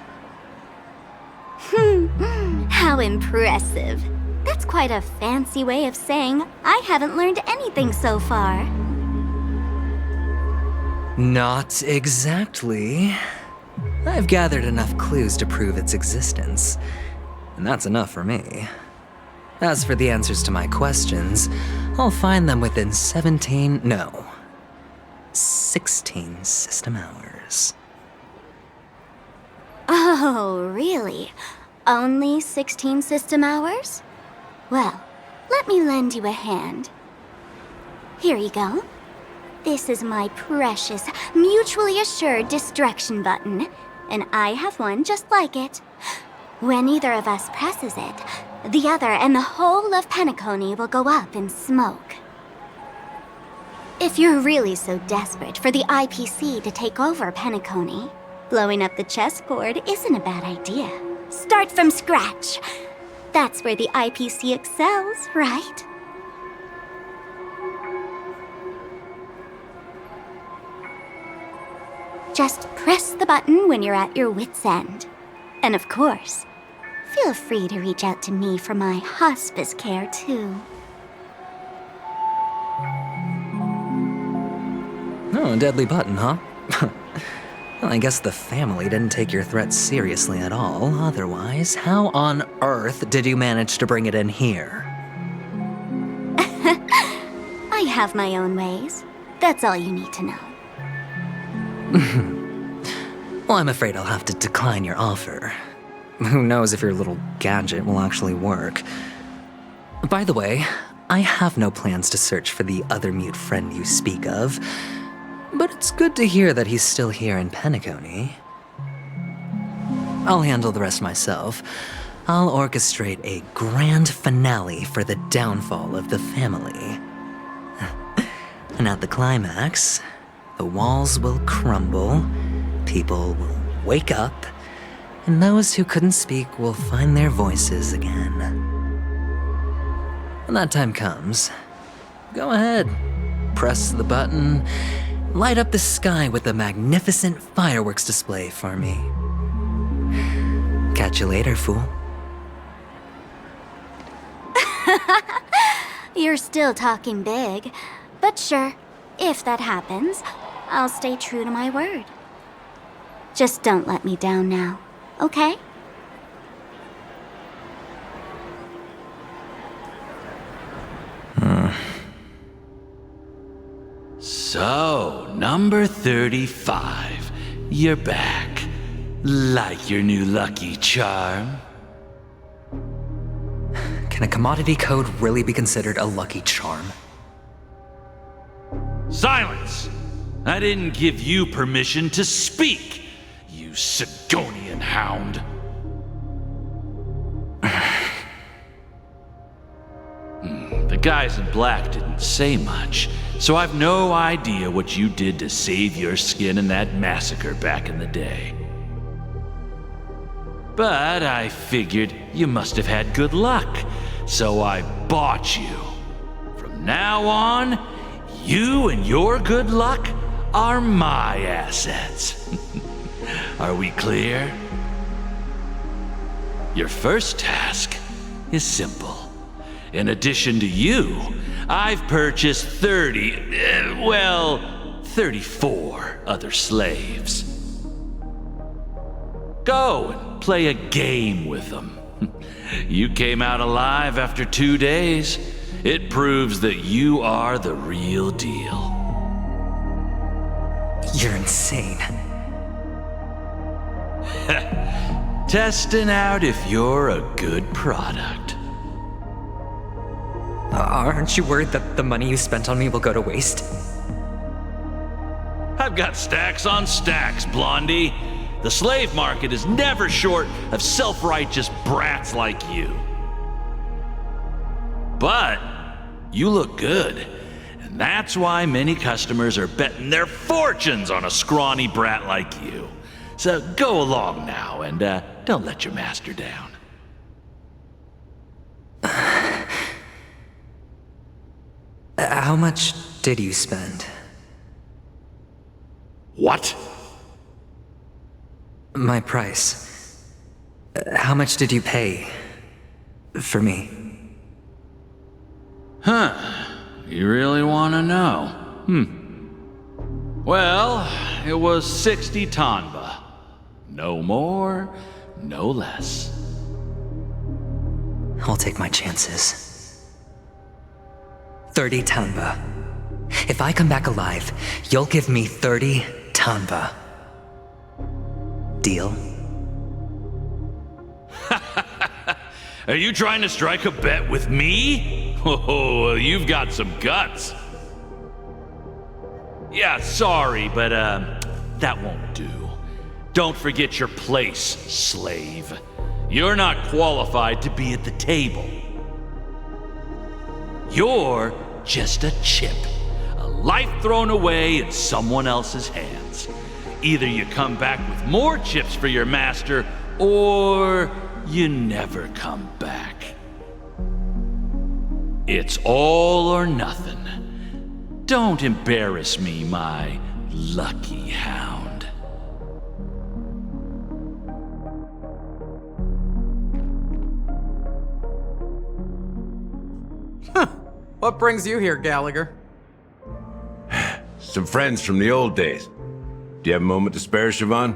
How impressive. That's quite a fancy way of saying I haven't learned anything so far. Not exactly. I've gathered enough clues to prove its existence, and that's enough for me. As for the answers to my questions, I'll find them within 16 system hours. Oh, really? Only 16 system hours? Well, let me lend you a hand. Here you go. This is my precious, mutually assured destruction button, and I have one just like it. When either of us presses it, the other and the whole of Penacony will go up in smoke. If you're really so desperate for the IPC to take over Penacony, blowing up the chessboard isn't a bad idea. Start from scratch. That's where the IPC excels, right? Just press the button when you're at your wit's end. And of course, feel free to reach out to me for my hospice care, too. Oh, a deadly button, huh? Well, I guess the family didn't take your threat seriously at all. Otherwise, how on earth did you manage to bring it in here? I have my own ways. That's all you need to know. Well, I'm afraid I'll have to decline your offer. Who knows if your little gadget will actually work. By the way, I have no plans to search for the other mute friend you speak of, but it's good to hear that he's still here in Penacony. I'll handle the rest myself. I'll orchestrate a grand finale for the downfall of the family. And at the climax, the walls will crumble, people will wake up, and those who couldn't speak will find their voices again. When that time comes, go ahead, press the button, light up the sky with a magnificent fireworks display for me. Catch you later, fool. You're still talking big. But sure, if that happens, I'll stay true to my word. Just don't let me down now, okay? So, number 35. You're back. Like your new lucky charm? Can a commodity code really be considered a lucky charm? Silence! I didn't give you permission to speak, you Sigonian hound. The guys in black didn't say much, so I've no idea what you did to save your skin in that massacre back in the day. But I figured you must have had good luck, so I bought you. From now on, you and your good luck are my assets. Are we clear? Your first task is simple. In addition to you, I've purchased 34 other slaves. Go and play a game with them. You came out alive after 2 days. It proves that you are the real deal. You're insane. Testing out if you're a good product. Aren't you worried that the money you spent on me will go to waste? I've got stacks on stacks, Blondie. The slave market is never short of self-righteous brats like you. But you look good, and that's why many customers are betting their fortunes on a scrawny brat like you. So go along now, and don't let your master down. How much did you spend? What? My price. How much did you pay for me? Huh. You really want to know? Well, it was 60 tanba. No more, no less. I'll take my chances. 30 tanba. If I come back alive, you'll give me 30 tanba. Deal? Are you trying to strike a bet with me? Oh, you've got some guts. Yeah, sorry, but that won't do. Don't forget your place, slave. You're not qualified to be at the table. You're just a chip. A life thrown away in someone else's hands. Either you come back with more chips for your master, or you never come back. It's all or nothing. Don't embarrass me, my lucky hound. What brings you here, Gallagher? Some friends from the old days. Do you have a moment to spare, Siobhan?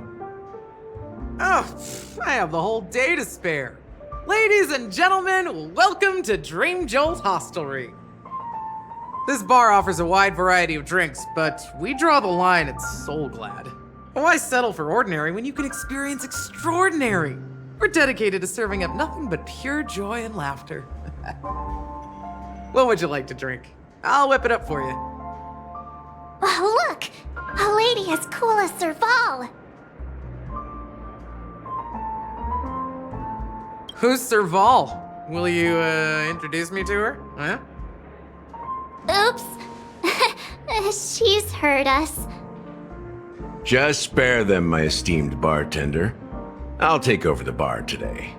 Oh, I have the whole day to spare. Ladies and gentlemen, welcome to Dream Jolt Hostelry. This bar offers a wide variety of drinks, but we draw the line at Soul Glad. Why settle for ordinary when you can experience extraordinary? We're dedicated to serving up nothing but pure joy and laughter. What would you like to drink? I'll whip it up for you. Oh, look! A lady as cool as Serval! Who's Serval? Will you, introduce me to her? Huh? Oops. She's heard us. Just spare them, my esteemed bartender. I'll take over the bar today.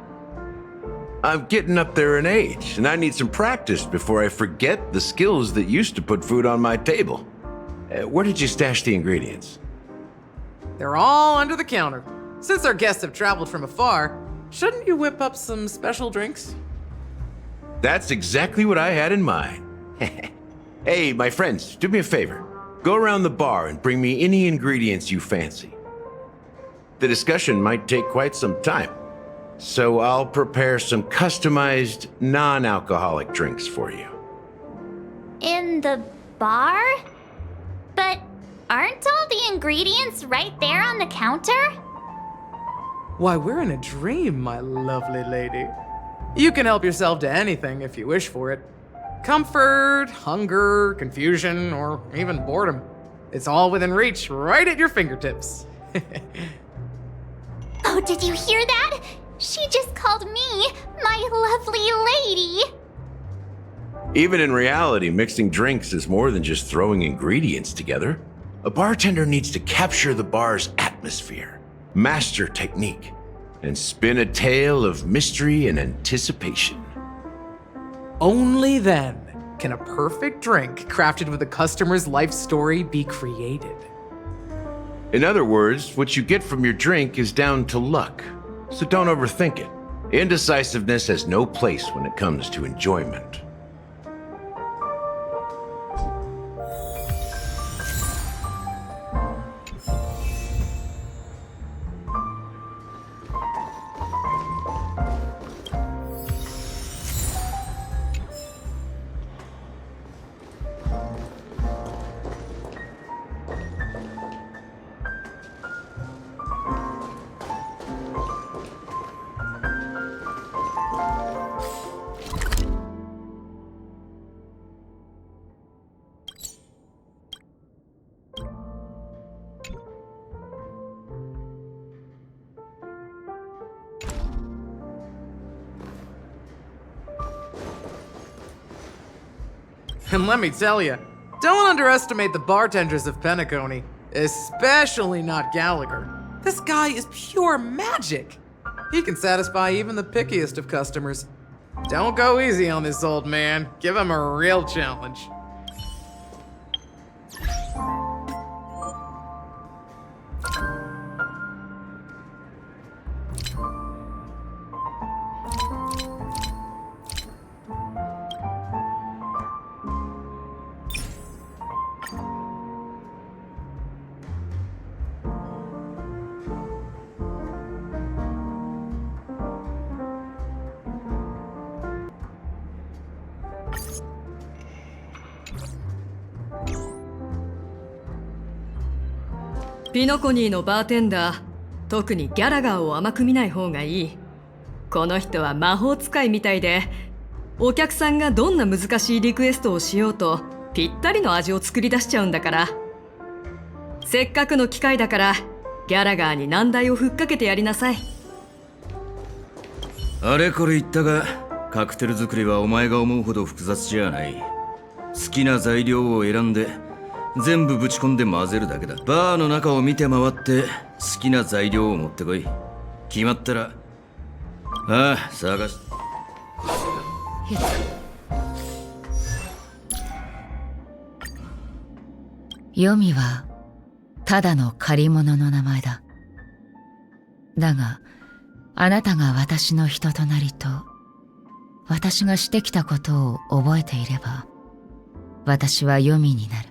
I'm getting up there in age, and I need some practice before I forget the skills that used to put food on my table. Where did you stash the ingredients? They're all under the counter. Since our guests have traveled from afar, shouldn't you whip up some special drinks? That's exactly what I had in mind. Hey, my friends, do me a favor. Go around the bar and bring me any ingredients you fancy. The discussion might take quite some time, so I'll prepare some customized, non-alcoholic drinks for you. In the bar? But aren't all the ingredients right there on the counter? Why, we're in a dream, my lovely lady. You can help yourself to anything if you wish for it. Comfort, hunger, confusion, or even boredom. It's all within reach, right at your fingertips. Oh, did you hear that? She just called me my lovely lady. Even in reality, mixing drinks is more than just throwing ingredients together. A bartender needs to capture the bar's atmosphere, master technique, and spin a tale of mystery and anticipation. Only then can a perfect drink crafted with a customer's life story be created. In other words, what you get from your drink is down to luck, so don't overthink it. Indecisiveness has no place when it comes to enjoyment. And let me tell you, don't underestimate the bartenders of Penacony, especially not Gallagher. This guy is pure magic. He can satisfy even the pickiest of customers. Don't go easy on this old man. Give him a real challenge.ピノコニーのバーテンダー、特にギャラガーを甘く見ない方がいい。この人は魔法使いみたいで、お客さんがどんな難しいリクエストをしようとぴったりの味を作り出しちゃうんだから。せっかくの機会だからギャラガーに難題をふっかけてやりなさい。あれこれ言ったが、カクテル作りはお前が思うほど複雑じゃない。好きな材料を選んで全部ぶち込んで混ぜるだけだ。バーの中を見て回って好きな材料を持ってこい。決まったら探し。ヨミはただの借り物の名前だ。だがあなたが私の人となりと私がしてきたことを覚えていれば、私はヨミになる。